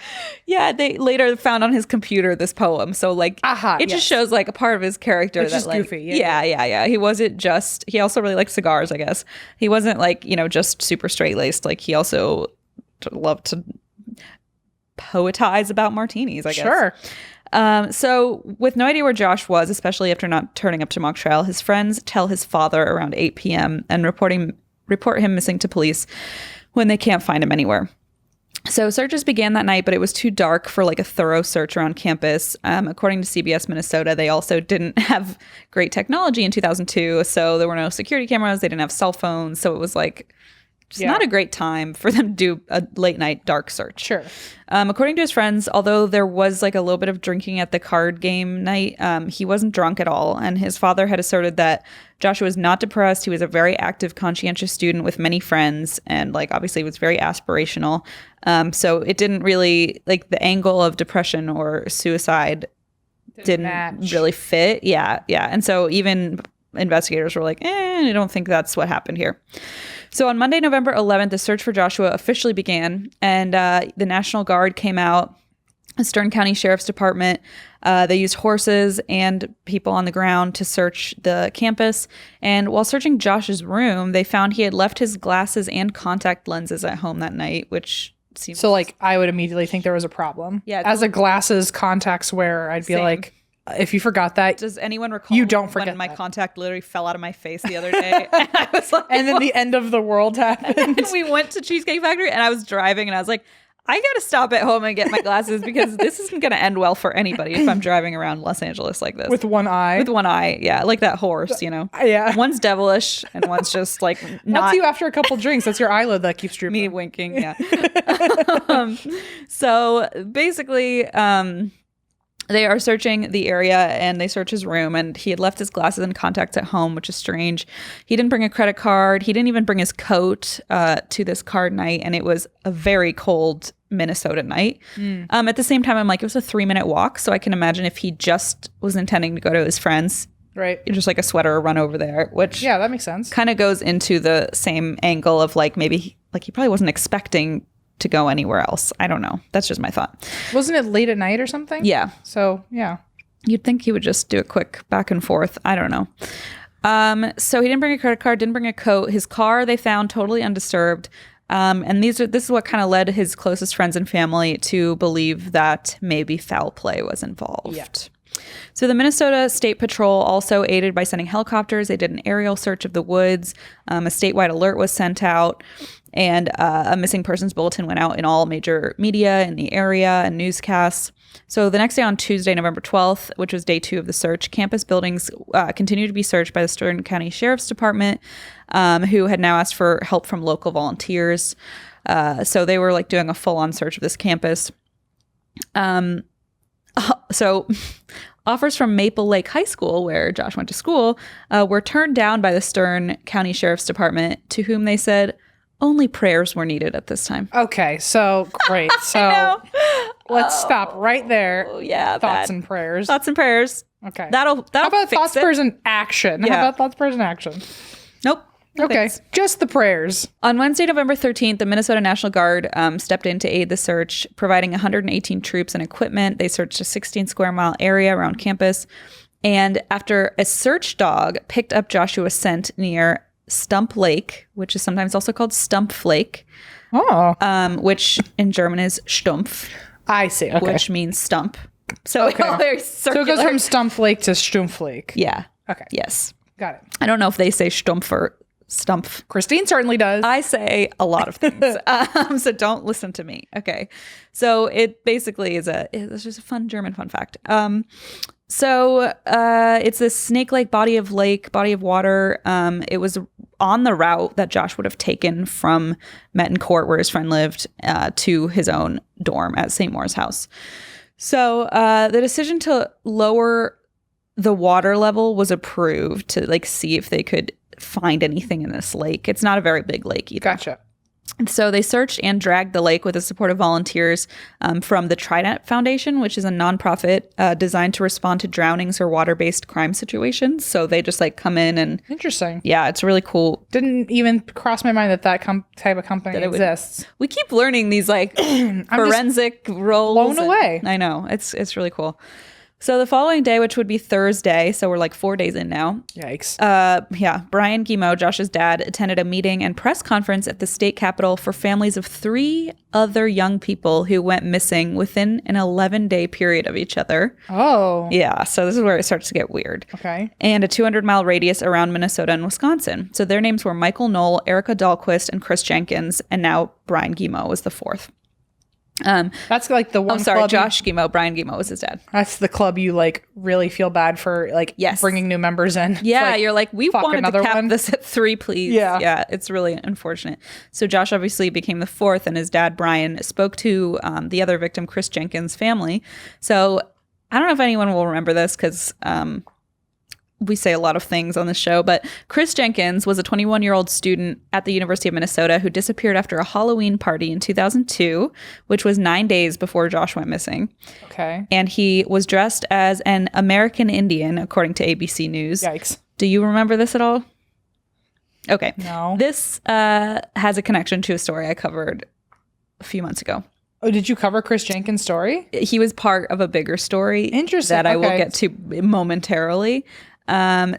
Yeah, they later found on his computer this poem. So like, it just shows like a part of his character. It's that just like, goofy. Yeah. He wasn't just, he also really liked cigars, I guess. He wasn't like, just super straight-laced. Like he also loved to poetize about martinis, I guess. Sure. So with no idea where Josh was, especially after not turning up to mock trial, his friends tell his father around 8 p.m. and report him missing to police when they can't find him anywhere. So searches began that night, but it was too dark for like a thorough search around campus. According to CBS Minnesota, they also didn't have great technology in 2002. So there were no security cameras. They didn't have cell phones. So it was like just not a great time for them to do a late night dark search. Sure. According to his friends, although there was like a little bit of drinking at the card game night, he wasn't drunk at all. And his father had asserted that Joshua was not depressed. He was a very active, conscientious student with many friends, and like obviously was very aspirational. So it didn't really like the angle of depression or suicide didn't really fit. Yeah. And so even investigators were like, I don't think that's what happened here. So on Monday, November 11th, the search for Joshua officially began, and the National Guard came out, the Stern County Sheriff's Department. They used horses and people on the ground to search the campus. And while searching Josh's room, they found he had left his glasses and contact lenses at home that night, which seems... So, like, I would immediately think there was a problem. Yeah. As a glasses contacts wearer, I'd be like... If you forgot that, does anyone recall? You don't forget when my contact literally fell out of my face the other day, and I was like, and then the end of the world happened. And we went to Cheesecake Factory, and I was driving, and I was like, I gotta stop at home and get my glasses because this isn't gonna end well for anybody if I'm driving around Los Angeles like this with one eye. With one eye, yeah, like that horse, you know. Yeah, one's devilish and one's just like not. That's you after a couple drinks. That's your eyelid that keeps drooping. Me winking, yeah. So basically, they are searching the area, and they search his room, and he had left his glasses and contacts at home, which is strange. He didn't bring a credit card. He didn't even bring his coat to this card night, and it was a very cold Minnesota night. At the same time, I'm like, it was a 3-minute walk, so I can imagine if he just was intending to go to his friends, right? Just like a sweater run over there, which that makes sense. Kind of goes into the same angle of like maybe he probably wasn't expecting to go anywhere else. I don't know. That's just my thought. Wasn't it late at night or something? Yeah. So, yeah. You'd think he would just do a quick back and forth. I don't know. So he didn't bring a credit card, didn't bring a coat. His car they found totally undisturbed. And this is what kind of led his closest friends and family to believe that maybe foul play was involved. Yeah. So the Minnesota State Patrol also aided by sending helicopters. They did an aerial search of the woods. A statewide alert was sent out. And a missing persons bulletin went out in all major media in the area and newscasts. So the next day on Tuesday, November 12th, which was day 2 of the search, campus buildings continued to be searched by the Stern County Sheriff's Department, who had now asked for help from local volunteers. So they were like doing a full-on search of this campus. So offers from Maple Lake High School, where Josh went to school, were turned down by the Stern County Sheriff's Department, to whom they said only prayers were needed at this time. Okay, so great. So let's stop right there. Yeah, thoughts and prayers. Thoughts and prayers. Okay. That'll How about fix thoughts, prayers, and action? Yeah. How about thoughts, prayers, and action? Nope. Okay, thanks. Just the prayers. On Wednesday, November 13th, the Minnesota National Guard stepped in to aid the search, providing 118 troops and equipment. They searched a 16-square-mile area around campus. And after a search dog picked up Joshua's scent near Stump Lake, which is sometimes also called Stump Lake, which in German is Stumpf. I see. Okay. Which means stump. So very circular. So it goes from Stump Lake to Stumpf Lake. Yeah. Okay. Yes. Got it. I don't know if they say Stumpf or Stumpf. Christine certainly does. I say a lot of things. So don't listen to me. Okay. So it basically it's just a fun German fun fact. So it's a snake-like body of water. It was on the route that Josh would have taken from Metten Court, where his friend lived, to his own dorm at St. Moore's house. So the decision to lower the water level was approved to like see if they could find anything in this lake. It's not a very big lake either. Gotcha. So they searched and dragged the lake with the support of volunteers from the Trident Foundation, which is a nonprofit designed to respond to drownings or water-based crime situations. So they just like come in and... Interesting. Yeah, it's really cool. Didn't even cross my mind that type of company exists. We keep learning these like forensic roles. Blown away. I know. It's really cool. So the following day, which would be Thursday, so we're like 4 days in now. Yikes. Brian Guimond, Josh's dad, attended a meeting and press conference at the state capitol for families of 3 other young people who went missing within an 11-day period of each other. Oh. Yeah, so this is where it starts to get weird. Okay. And a 200-mile radius around Minnesota and Wisconsin. So their names were Michael Knoll, Erica Dahlquist, and Chris Jenkins, and now Brian Guimond was the 4th. That's like the one. I'm sorry, club Josh Guimond. Brian Guimond was his dad. That's the club you like really feel bad for, like bringing new members in. Yeah, you're like, we fuck, wanted to another cap one? this at 3, please. Yeah, it's really unfortunate. So Josh obviously became the 4th, and his dad Brian spoke to the other victim, Chris Jenkins' family. So I don't know if anyone will remember this because we say a lot of things on the show, but Chris Jenkins was a 21-year-old student at the University of Minnesota who disappeared after a Halloween party in 2002, which was 9 days before Josh went missing. Okay. And he was dressed as an American Indian, according to ABC News. Yikes. Do you remember this at all? Okay. No. This has a connection to a story I covered a few months ago. Oh, did you cover Chris Jenkins' story? He was part of a bigger story. Interesting. That I will get to momentarily.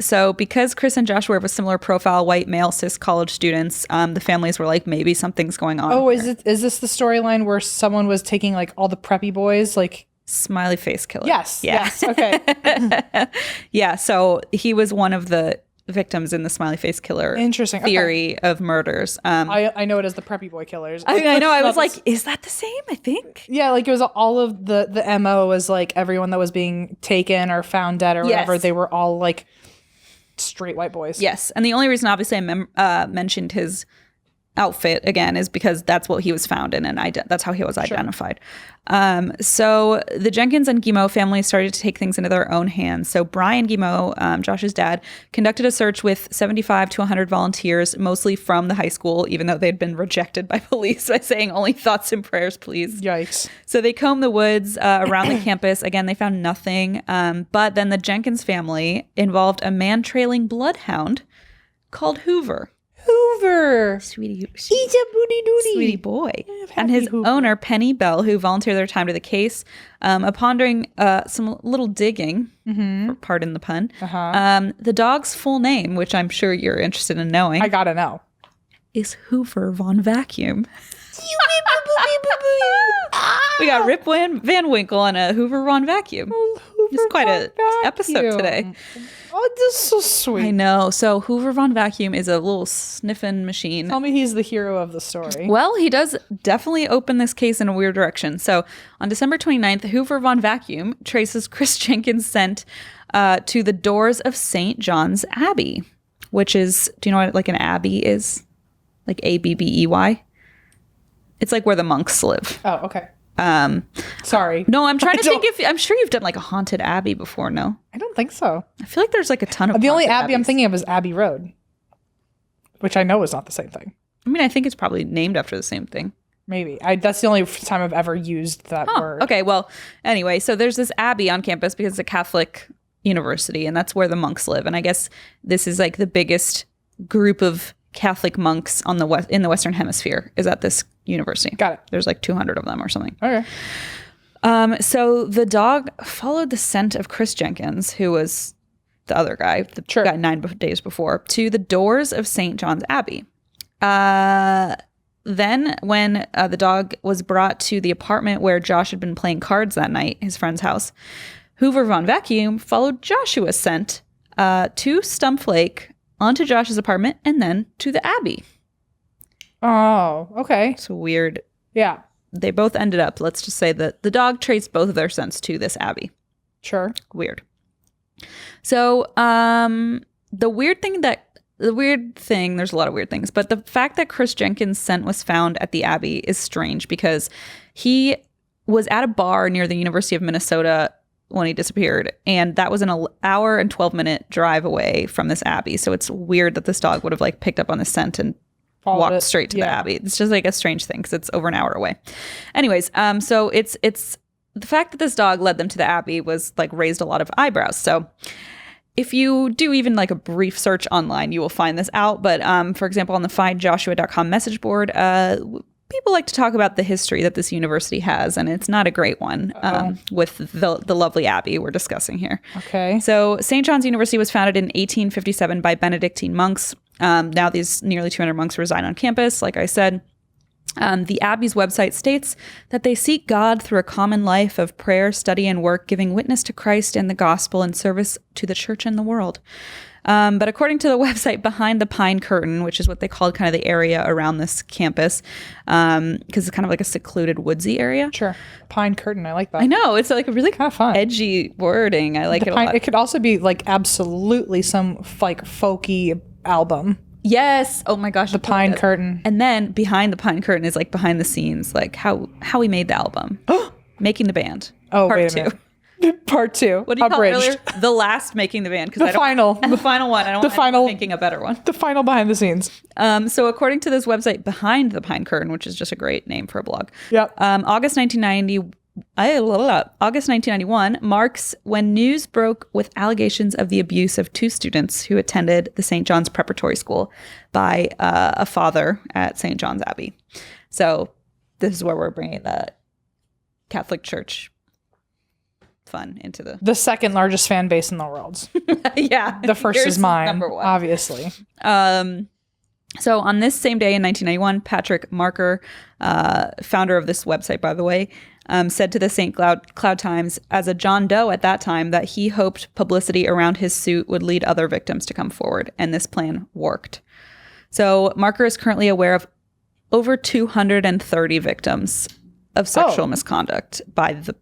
So because Chris and Josh were of a similar profile, white male cis college students, the families were like, maybe something's going on. Oh, is this the storyline where someone was taking like all the preppy boys, like Smiley face killer? Yes. Yeah. Yes. Okay. Yeah. So he was one of the victims in the Smiley face killer Interesting. theory of murders. I know it as the preppy boy killers. I know. I was like, is that the same? I think. Yeah, like it was all of the MO was like everyone that was being taken or found dead or whatever. They were all like straight white boys. Yes, and the only reason obviously I mentioned his outfit again is because that's what he was found in, and that's how he was identified. So the Jenkins and Guimond families started to take things into their own hands. So Brian Guimond, Josh's dad, conducted a search with 75 to 100 volunteers, mostly from the high school, even though they'd been rejected by police by saying only thoughts and prayers, please. Yikes. So they combed the woods around the campus. Again, they found nothing. But then the Jenkins family involved a man-trailing bloodhound called Hoover. Hoover. He's a booty doody. Sweetie boy. And his owner, Penny Bell, who volunteered their time to the case, upon doing some little digging, pardon the pun, the dog's full name, which I'm sure you're interested in knowing. I gotta know. Is Hoover von Vacuum. We got Rip Van Winkle and a Hoover von Vacuum. It's quite an episode today. Oh, this is so sweet. I know. So Hoover von Vacuum is a little sniffing machine. Tell me he's the hero of the story. Well, he does definitely open this case in a weird direction. So on December 29th, Hoover von Vacuum traces Chris Jenkins' scent to the doors of St. John's Abbey, which is, do you know what like an abbey is? Like Abbey? It's like where the monks live. Oh, okay. Sorry. No, I'm trying to think if I'm sure you've done like a haunted abbey before. No, I don't think so. I feel like there's like a ton of the only abbey abbeys. I'm thinking of is Abbey Road, which I know is not the same thing. I mean, I think it's probably named after the same thing. Maybe. That's the only time I've ever used that word. Okay. Well, anyway, so there's this abbey on campus because it's a Catholic university, and that's where the monks live. And I guess this is like the biggest group of Catholic monks on in the Western Hemisphere is at this university. Got it. There's like 200 of them or something. Okay. So the dog followed the scent of Chris Jenkins, who was the other guy, the guy 9 days before, to the doors of St. John's Abbey. Then when the dog was brought to the apartment where Josh had been playing cards that night, his friend's house, Hoover von Vacuum followed Joshua's scent to Stump Lake, onto Josh's apartment, and then to the Abbey. Oh, okay. It's weird. Yeah. They both ended up, let's just say that the dog traced both of their scents to this Abbey. Sure. Weird. So the weird thing, there's a lot of weird things, but the fact that Chris Jenkins' scent was found at the Abbey is strange because he was at a bar near the University of Minnesota when he disappeared, and that was an hour and 12-minute drive away from this Abbey. So it's weird that this dog would have like picked up on the scent and walked straight to the Abbey. It's just like a strange thing because it's over an hour away. Anyways, so it's the fact that this dog led them to the Abbey was like raised a lot of eyebrows. So if you do even like a brief search online, you will find this out. But for example, on the findjoshua.com message board, people like to talk about the history that this university has, and it's not a great one with the lovely Abbey we're discussing here. Okay. So St. John's University was founded in 1857 by Benedictine monks. Now these nearly 200 monks reside on campus, like I said. The Abbey's website states that they seek God through a common life of prayer, study, and work, giving witness to Christ and the gospel and service to the church and the world. But according to the website Behind the Pine Curtain, which is what they called kind of the area around this campus, because it's kind of like a secluded woodsy area. Sure. Pine curtain. I like that. I know. It's like a really kind of fun, edgy wording. I like it a lot. It could also be like absolutely some like folky album. Yes. Oh my gosh. The Pine Curtain. And then behind the Pine Curtain is like behind the scenes, like how we made the album. Making the band. Oh, Part wait a minute. Part 2. What do you call it earlier? The last making the band. The final. The final one. I don't want thinking a better one. The final behind the scenes. So according to this website, Behind the Pine Curtain, which is just a great name for a blog. Yep. August 1991 marks when news broke with allegations of the abuse of 2 students who attended the St. John's Preparatory School by a father at St. John's Abbey. So this is where we're bringing the Catholic Church fun into the second largest fan base in the world. Yeah. The first is mine, number 1. Obviously. So on this same day in 1991, Patrick Marker, founder of this website, by the way, said to the St. Cloud Times as a John Doe at that time that he hoped publicity around his suit would lead other victims to come forward, and this plan worked. So Marker is currently aware of over 230 victims of sexual misconduct by the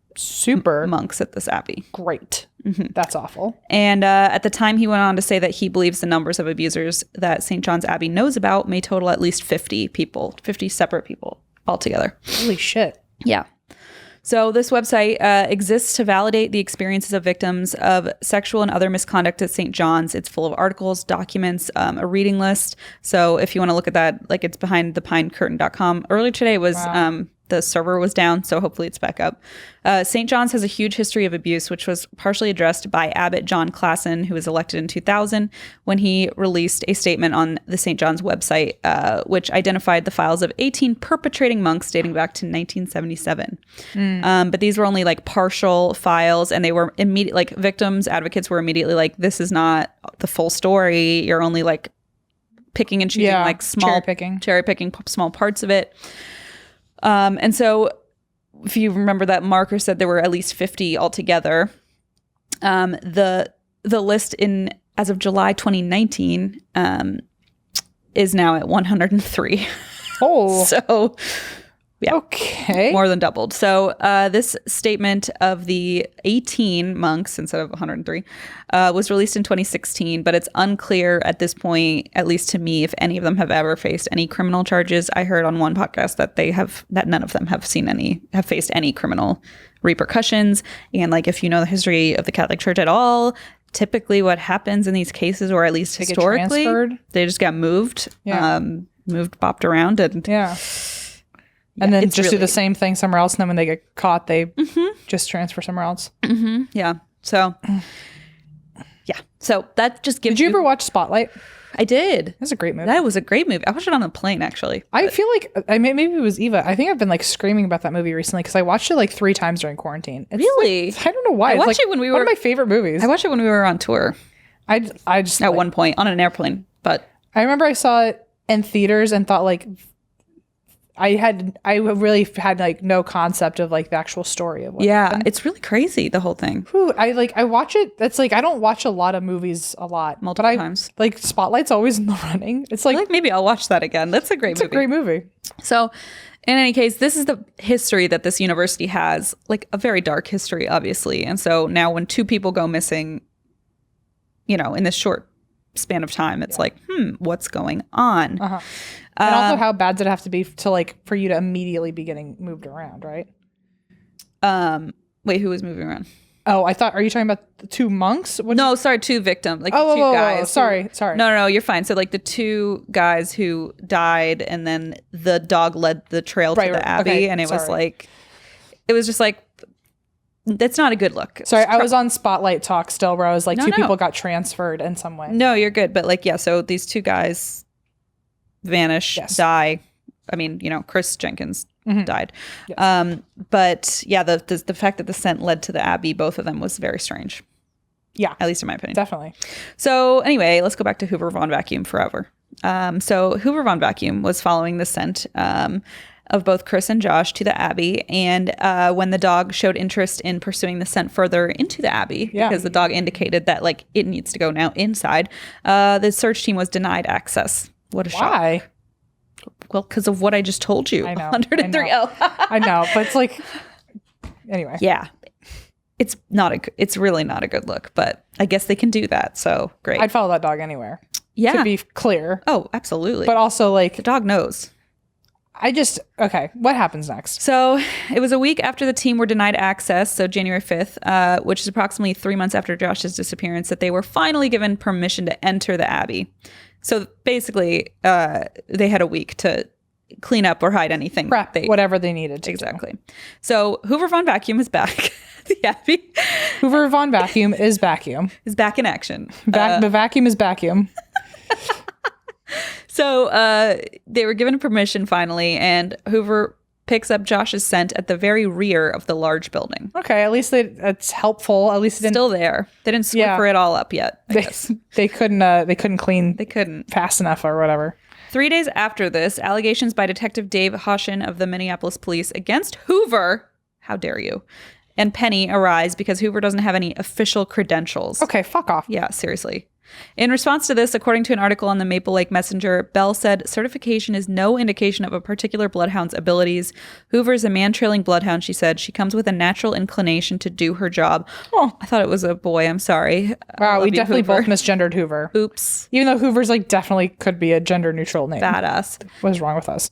monks at this abbey. Great. Mm-hmm. That's awful. And at the time, he went on to say that he believes the numbers of abusers that St. John's Abbey knows about may total at least 50 separate people altogether. Holy shit. Yeah. So this website exists to validate the experiences of victims of sexual and other misconduct at St. John's. It's full of articles, documents, a reading list. So if you want to look at that, like it's behindthepinecurtain.com. Earlier today was the server was down, so hopefully it's back up. St. John's has a huge history of abuse, which was partially addressed by Abbot John Klassen, who was elected in 2000, when he released a statement on the St. John's website, which identified the files of 18 perpetrating monks dating back to 1977. But these were only like partial files, and they were immediate. Like victims, advocates were immediately like, "This is not the full story. You're only like picking and choosing, like cherry picking small parts of it." And so if you remember that Marker said there were at least 50 altogether, the list as of July 2019 is now at 103. Oh. So yeah. Okay. More than doubled. So this statement of the 18 monks instead of 103 was released in 2016, but it's unclear at this point, at least to me, if any of them have ever faced any criminal charges. I heard on one podcast that none of them have faced any criminal repercussions. And like, if you know the history of the Catholic Church at all, typically what happens in these cases, or at least historically, they just got moved, bopped around, and and then just do the same thing somewhere else. And then when they get caught, they just transfer somewhere else. Mm-hmm. Yeah. So, yeah. So that just gives Did you ever watch Spotlight? I did. That's a great movie. That was a great movie. I watched it on a plane, actually. I feel like, maybe it was Eva. I think I've been like screaming about that movie recently because I watched it like 3 times during quarantine. Really? Like, I don't know why. I watched it when we were one of my favorite movies. I watched it when we were on tour. I just at one point on an airplane, but I remember I saw it in theaters and thought like, I really had like no concept of like the actual story of what happened. It's really crazy, the whole thing. I watch it. That's like, I don't watch a lot of movies multiple times. Like Spotlight's always in the running. It's like maybe I'll watch that again. That's a great movie. It's a great movie. So in any case, this is the history that this university has, like a very dark history, obviously. And so now when 2 people go missing, in this short span of time, it's like, what's going on? And also, how bad did it have to be to like for you to immediately be getting moved around, right? Wait, who was moving around? Oh, are you talking about the 2 monks? Sorry, 2 victims. Like the 2 guys. Sorry. No, you're fine. So like the 2 guys who died, and then the dog led the trail to the Abbey, and it was like, it was just like, that's not a good look. Sorry, I was on Spotlight Talk still, where I was like, 2 people got transferred in some way. No, you're good. But like, yeah, so these 2 guys vanish, die. I mean, Chris Jenkins died. Yes. But yeah, the fact that the scent led to the Abbey, both of them, was very strange. Yeah. At least in my opinion. Definitely. So anyway, let's go back to Hoover von Vacuum forever. So Hoover von Vacuum was following the scent of both Chris and Josh to the Abbey. And when the dog showed interest in pursuing the scent further into the Abbey, because the dog indicated that like it needs to go now inside, the search team was denied access. What a shock. Why? Well, because of what I just told you. I know. 103L. I know, but it's like, anyway. Yeah. It's really not a good look, but I guess they can do that. So great. I'd follow that dog anywhere. Yeah. To be clear. Oh, absolutely. But also like the dog knows. Okay, what happens next? So it was a week after the team were denied access, so January 5th, which is approximately 3 months after Josh's disappearance, that they were finally given permission to enter the Abbey. So basically, they had a week to clean up or hide anything. Prep, whatever they needed to. Exactly. So Hoover von Vacuum is back at the Abbey. Hoover von Vacuum is vacuum. Is back in action. The vacuum is vacuum. So they were given permission finally, and Hoover picks up Josh's scent at the very rear of the large building. Okay, at least it's helpful. At least it didn't, still there. They didn't swiffer it all up yet. They couldn't clean. They couldn't fast enough or whatever. 3 days after this, allegations by Detective Dave Hoshin of the Minneapolis Police against Hoover, how dare you, and Penny arise because Hoover doesn't have any official credentials. Okay, fuck off. Yeah, seriously. In response to this, according to an article on the Maple Lake Messenger, Bell said certification is no indication of a particular bloodhound's abilities. Hoover is a man-trailing bloodhound, she said. She comes with a natural inclination to do her job. Oh, I thought it was a boy. I'm sorry. Wow, we definitely both misgendered Hoover. Oops. Even though Hoover's like definitely could be a gender-neutral name. Badass. What is wrong with us?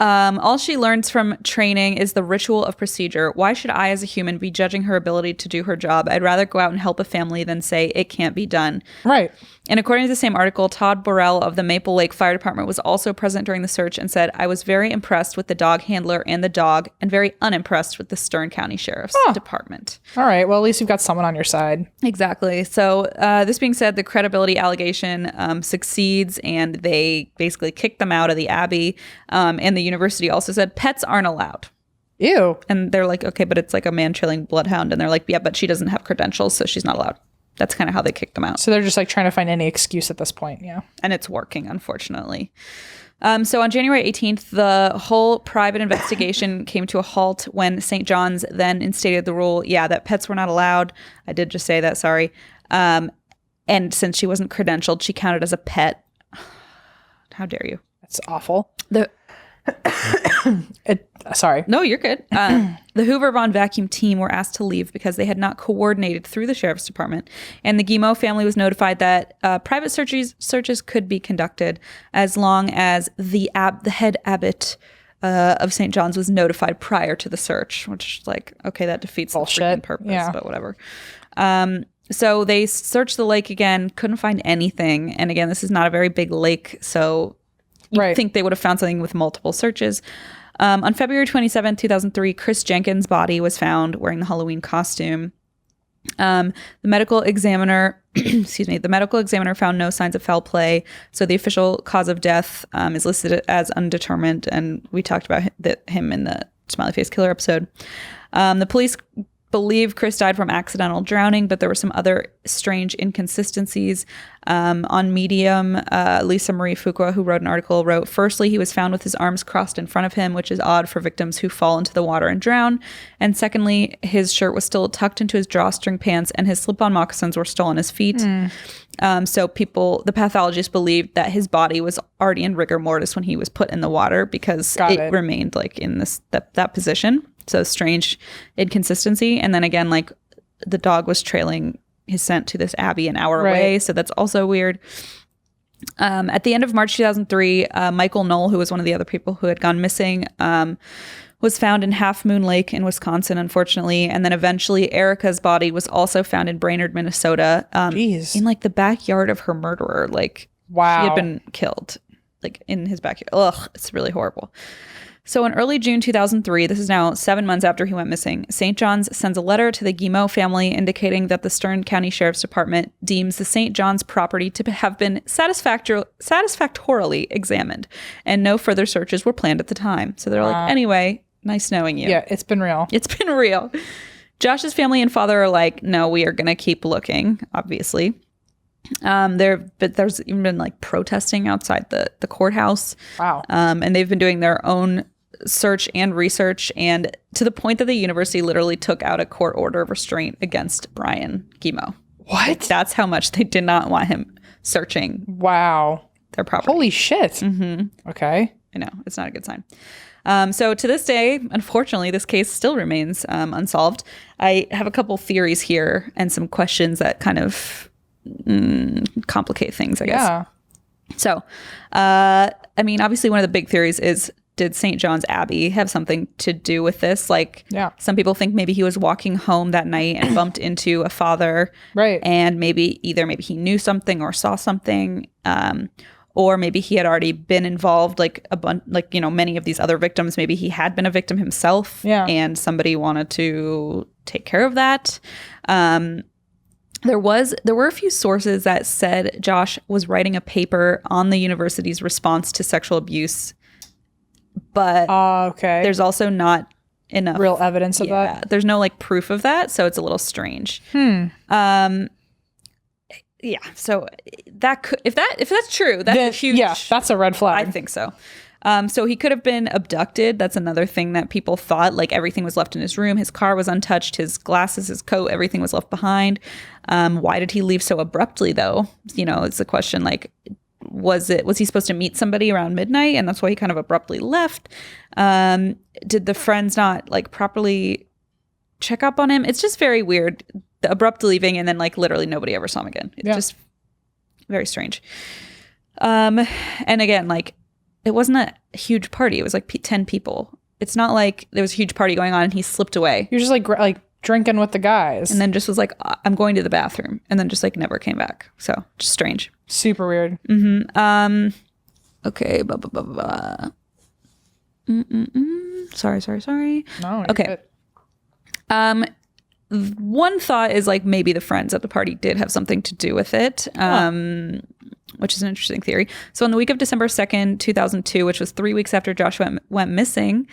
All she learns from training is the ritual of procedure. Why should I, as a human, be judging her ability to do her job? I'd rather go out and help a family than say it can't be done. Right. And according to the same article, Todd Burrell of the Maple Lake Fire Department was also present during the search and said, I was very impressed with the dog handler and the dog and very unimpressed with the Stern County Sheriff's Department. All right. Well, at least you've got someone on your side. Exactly. So this being said, the credibility allegation succeeds, and they basically kicked them out of the Abbey. And the university also said pets aren't allowed. Ew. And they're like, okay, but it's like a man-trailing bloodhound. And they're like, yeah, but she doesn't have credentials, so she's not allowed. That's kind of how they kicked them out. So they're just like trying to find any excuse at this point. Yeah. And it's working, unfortunately. So on January 18th, the whole private investigation came to a halt when St. John's then instated the rule, that pets were not allowed. I did just say that, sorry. And since she wasn't credentialed, she counted as a pet. How dare you? That's awful. Sorry. No, you're good. The Hoover von Vacuum team were asked to leave because they had not coordinated through the sheriff's department. And the Guimond family was notified that private searches could be conducted as long as the head abbot of St. John's was notified prior to the search, which is like, okay, that defeats the freaking purpose, but whatever. So they searched the lake again, couldn't find anything. And again, this is not a very big lake, so you'd think they would have found something with multiple searches. On February 27, 2003, Chris Jenkins' body was found wearing the Halloween costume. The medical examiner, found no signs of foul play. So the official cause of death is listed as undetermined, and we talked about him in the Smiley Face Killer episode. The police believe Chris died from accidental drowning, but there were some other strange inconsistencies. On Medium, Lisa Marie Fuqua, who wrote an article, wrote, firstly, he was found with his arms crossed in front of him, which is odd for victims who fall into the water and drown. And secondly, his shirt was still tucked into his drawstring pants and his slip-on moccasins were still on his feet. So the pathologists believed that his body was already in rigor mortis when he was put in the water because it remained like in that position. So strange inconsistency. And then again, like the dog was trailing his scent to this Abbey an hour away. So that's also weird. At the end of March 2003, Michael Knoll, who was one of the other people who had gone missing, was found in Half Moon Lake in Wisconsin, unfortunately. And then eventually Erica's body was also found in Brainerd, Minnesota, in like the backyard of her murderer. Like, wow. She had been killed like in his backyard. Ugh, it's really horrible. So in early June 2003, this is now 7 months after he went missing, St. John's sends a letter to the Guimond family indicating that the Stern County Sheriff's Department deems the St. John's property to have been satisfactorily examined, and no further searches were planned at the time. So they're like, anyway, nice knowing you. Yeah, it's been real. It's been real. Josh's family and father are like, no, we are going to keep looking, obviously. There's even been like protesting outside the courthouse. Wow. And they've been doing their own search and research, and to the point that the university literally took out a court order of restraint against Brian Guimond. What? Like, that's how much they did not want him searching. Wow. Their property. Holy shit. Mm-hmm. Okay. I know. It's not a good sign. So to this day, unfortunately, this case still remains unsolved. I have a couple theories here and some questions that kind of complicate things, I guess. Yeah. So, I mean, obviously one of the big theories is, did St. John's Abbey have something to do with this? Like, some people think maybe he was walking home that night and bumped into a father. Right. And maybe he knew something or saw something. Or maybe he had already been involved, like many of these other victims. Maybe he had been a victim himself. Yeah. And somebody wanted to take care of that. There were a few sources that said Josh was writing a paper on the university's response to sexual abuse, but there's also not enough real evidence of that. There's no like proof of that, so it's a little strange. Yeah, so that could, if that's true, that's a huge. Yeah, that's a red flag. I think so. So he could have been abducted. That's another thing that people thought. Like, everything was left in his room. His car was untouched. His glasses, his coat, everything was left behind. Why did he leave so abruptly, though? You know, it's the question. Like, was he supposed to meet somebody around midnight, and that's why he kind of abruptly left? Did the friends not like properly check up on him? It's just very weird. The abrupt leaving, and then like literally nobody ever saw him again. It's just very strange. And again, like, it wasn't a huge party. It was like 10 people. It's not like there was a huge party going on and he slipped away. He was just like drinking with the guys. And then just was like, I'm going to the bathroom. And then just like never came back. So just strange. Super weird. Mm-hmm. Okay. Sorry. No. Okay. One thought is like maybe the friends at the party did have something to do with it. Which is an interesting theory. So on the week of December 2nd, 2002, which was 3 weeks after Josh went missing,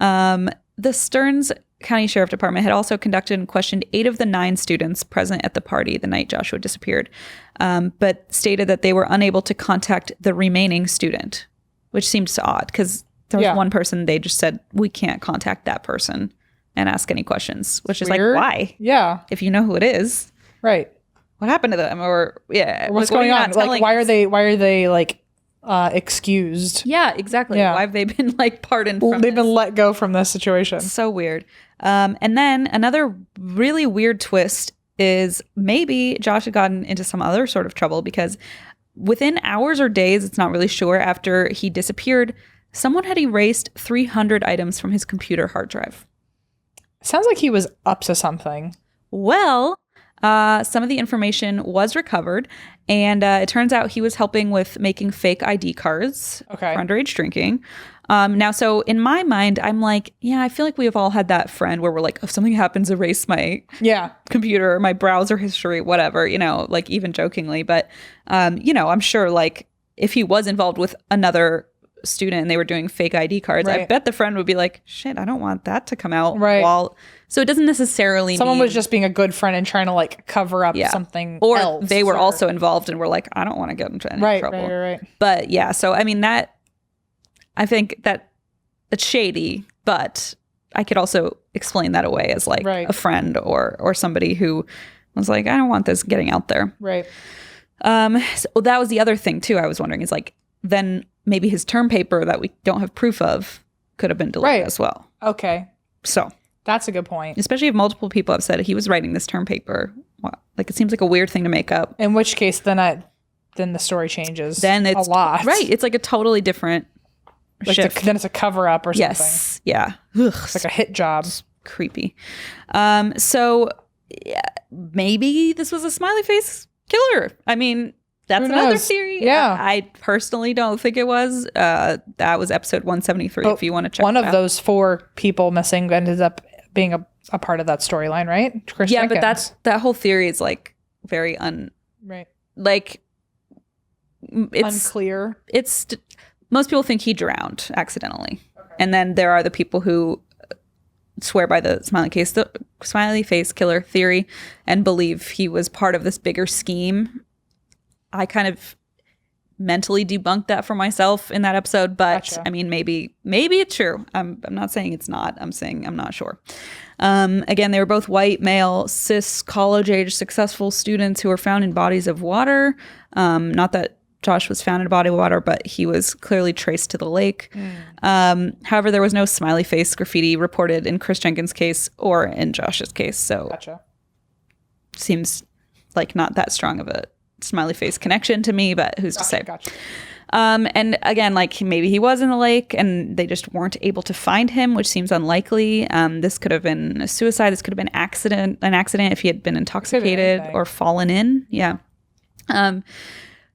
the Stearns County Sheriff Department had also conducted and questioned 8 of the 9 students present at the party the night Joshua disappeared, but stated that they were unable to contact the remaining student, which seems odd because there was one person they just said, we can't contact that person and ask any questions, which is weird. like, why? Yeah. If you know who it is. Right. What happened to them? Or what's going on? Like, why are they like excused? Yeah, exactly. Why have they been like pardoned? They've been let go from this situation. So weird. And then another really weird twist is maybe Josh had gotten into some other sort of trouble because within hours or days, it's not really sure, after he disappeared, someone had erased 300 items from his computer hard drive. Sounds like he was up to something. Well, some of the information was recovered, and it turns out he was helping with making fake ID cards for underage drinking. Now, so in my mind, I'm like, yeah, I feel like we have all had that friend where we're like, if something happens, erase my computer, my browser history, whatever, you know, like even jokingly. But, you know, I'm sure like if he was involved with another student and they were doing fake ID cards, I bet the friend would be like, shit, I don't want that to come out. So it doesn't necessarily someone was just being a good friend and trying to like cover up something or else, they were also involved and were like, I don't want to get into any trouble. Right. But yeah, so I mean, that I think that it's shady, but I could also explain that away as like a friend or somebody who was like, I don't want this getting out there. Right. So that was the other thing too. I was wondering is like, then maybe his term paper that we don't have proof of could have been deleted as well. Okay. So that's a good point. Especially if multiple people have said he was writing this term paper. Like, it seems like a weird thing to make up. In which case, then the story changes. Then it's a lot. Right. It's like a totally different shift. Then it's a cover up or something. Yes. Yeah. Ugh, it's like a hit job. Creepy. So maybe this was a smiley face killer. I mean, that's another theory. Yeah. I personally don't think it was. That was episode 173 if you want to check one it out. of those 4 people missing ended up being a part of that storyline, right? Chris Jenkins. But that whole theory is like very like it's unclear. It's most people think he drowned accidentally. And then there are the people who swear by the smiley face killer theory and believe he was part of this bigger scheme. I kind of mentally debunked that for myself in that episode, but Gotcha. I mean, maybe it's true. I'm not saying it's not. I'm saying I'm not sure. Again, they were both white, male, cis, college-age, successful students who were found in bodies of water. Not that Josh was found in a body of water, but he was clearly traced to the lake. However, there was no smiley face graffiti reported in Chris Jenkins' case or in Josh's case. So Gotcha. seems like not that strong of a smiley face connection to me, but who's to say? Gotcha. And again, like maybe he was in the lake and they just weren't able to find him, which seems unlikely. This could have been a suicide. This could have been an accident if he had been intoxicated or fallen in. Yeah.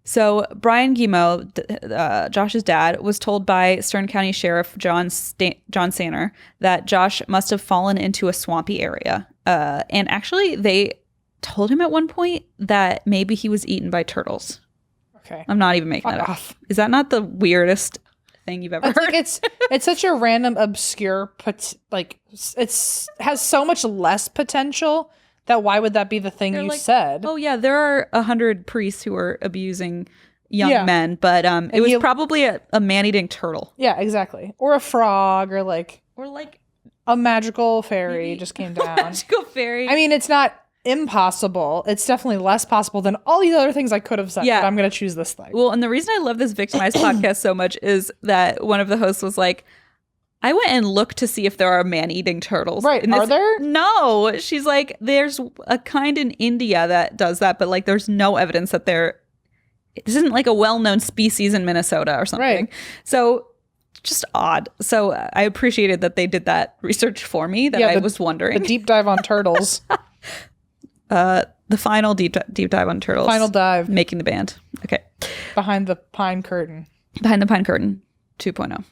So Brian Guimond, Josh's dad, was told by Stern County Sheriff John Sanner that Josh must have fallen into a swampy area. And actually, they told him at one point that maybe he was eaten by turtles. Okay. I'm not even making that up. Is that not the weirdest thing you've ever heard? Like it's such a random, obscure, it's has so much less potential that why would that be the thing you said? Oh yeah, there are 100 priests who are abusing young men, but it was probably a man-eating turtle. Yeah, exactly. Or a frog, or like a magical fairy just came down. Magical fairy. I mean, it's not impossible. It's definitely less possible than all these other things I could have said. Yeah. But I'm going to choose this thing. Well, and the reason I love this Victimized podcast so much is that one of the hosts was like, I went and looked to see if there are man-eating turtles. Right. Are there? No. She's like, there's a kind in India that does that, but like there's no evidence that this isn't like a well-known species in Minnesota or something. Right. So just odd. So I appreciated that they did that research for me that I was wondering. The deep dive on turtles. The final deep dive on turtles. Final dive. Making the band. Okay. Behind the pine curtain. Behind the pine curtain 2.0.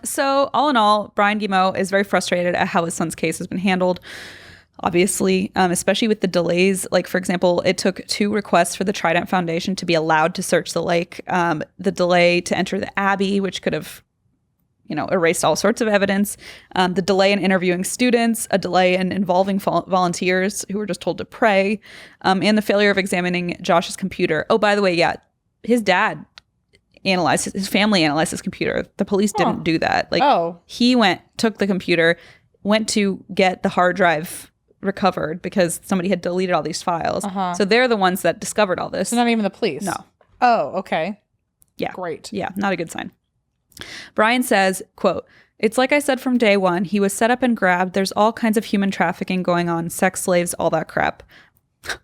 So all in all, Brian Guimond is very frustrated at how his son's case has been handled. Obviously, especially with the delays. Like, for example, it took 2 requests for the Trident Foundation to be allowed to search the lake. The delay to enter the Abbey, which could have, erased all sorts of evidence. The delay in interviewing students, a delay in involving volunteers who were just told to pray, and the failure of examining Josh's computer. Oh, by the way, yeah, his dad his family analyzed his computer. The police didn't do that. He took the computer, went to get the hard drive recovered because somebody had deleted all these files. So they're the ones that discovered all this. So not even the police? No. Oh, okay. Yeah. Great. Yeah, not a good sign. Brian says, quote, "It's like I said from day one, he was set up and grabbed. There's all kinds of human trafficking going on, sex slaves, all that crap."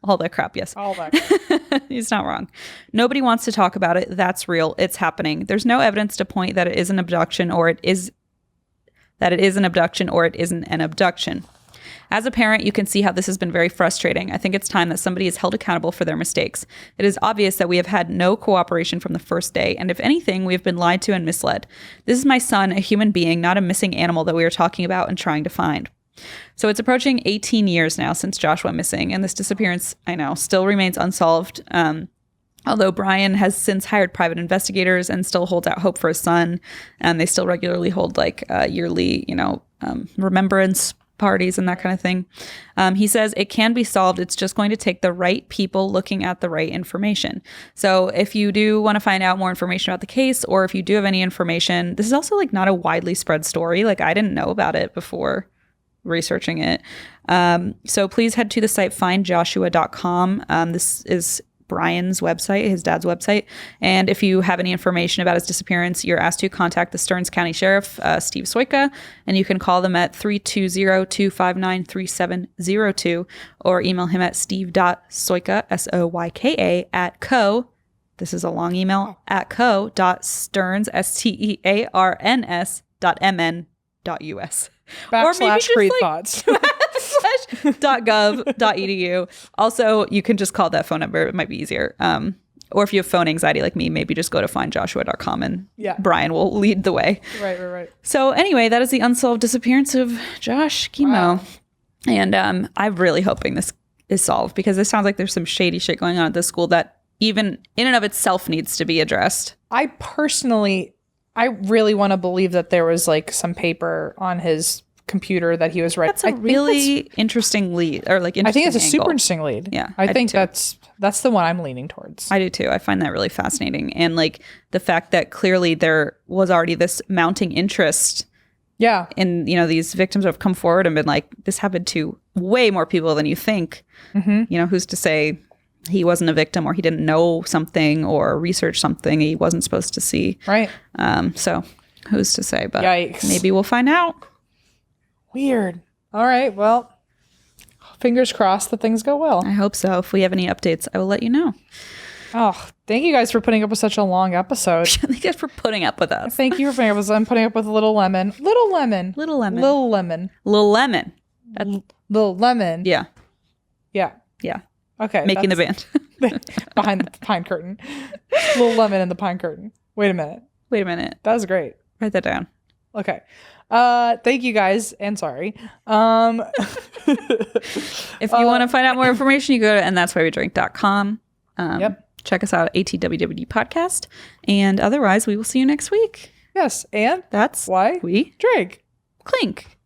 All that crap, yes. All that crap. He's not wrong. Nobody wants to talk about it. That's real. It's happening. There's no evidence to point that it is an abduction or it isn't an abduction. As a parent, you can see how this has been very frustrating. I think it's time that somebody is held accountable for their mistakes. It is obvious that we have had no cooperation from the first day, and if anything, we have been lied to and misled. This is my son, a human being, not a missing animal that we are talking about and trying to find. So it's approaching 18 years now since Josh went missing, and this disappearance, I know, still remains unsolved. Although Brian has since hired private investigators and still holds out hope for his son, and they still regularly hold yearly, remembrance parties and that kind of thing. He says it can be solved. It's just going to take the right people looking at the right information. So if you do want to find out more information about the case, or if you do have any information, this is also not a widely spread story. I didn't know about it before researching it. So please head to the site findjoshua.com. This is Brian's website, his dad's website. And if you have any information about his disappearance, you're asked to contact the Stearns County Sheriff, Steve Soyka, and you can call them at 320-259-3702 or email him at steve.soyka, S-O-Y-K-A, at this is a long email, at co.stearns, STEARNS.mn.us. Or maybe Creed Thoughts. .gov.edu. Also, you can just call that phone number. It might be easier. Or if you have phone anxiety like me, maybe just go to findjoshua.com and Brian will lead the way. Right. So anyway, that is the unsolved disappearance of Josh Guimond. Wow. And I'm really hoping this is solved because it sounds like there's some shady shit going on at this school that even in and of itself needs to be addressed. I really want to believe that there was some paper on his computer that he was writing. That's a really interesting lead, or like I think it's a super angle. interesting lead. Yeah, I think that's the one I'm leaning towards. I do too. I find that really fascinating, and like the fact that clearly there was already this mounting interest. Yeah, and these victims have come forward and been like, this happened to way more people than you think. Who's to say he wasn't a victim, or he didn't know something, or research something he wasn't supposed to see. Right. So who's to say? But yikes. Maybe we'll find out. Weird. All right. Well, fingers crossed that things go well. I hope so. If we have any updates, I will let you know. Oh, thank you guys for putting up with such a long episode. Thank you guys for putting up with us. Thank you for putting up with us. I'm putting up with a little lemon. Little lemon. Little lemon. Little lemon. Little lemon. Little lemon. Yeah. Yeah. Yeah. Okay. Making the band. Behind the pine curtain. Little lemon in the pine curtain. Wait a minute. That was great. Write that down. Okay. Thank you guys, and sorry. If you want to find out more information, you go to andthat'swhywedrink.com. Yep. Check us out at ATWWD Podcast. And otherwise, we will see you next week. Yes, and that's why we drink. Clink.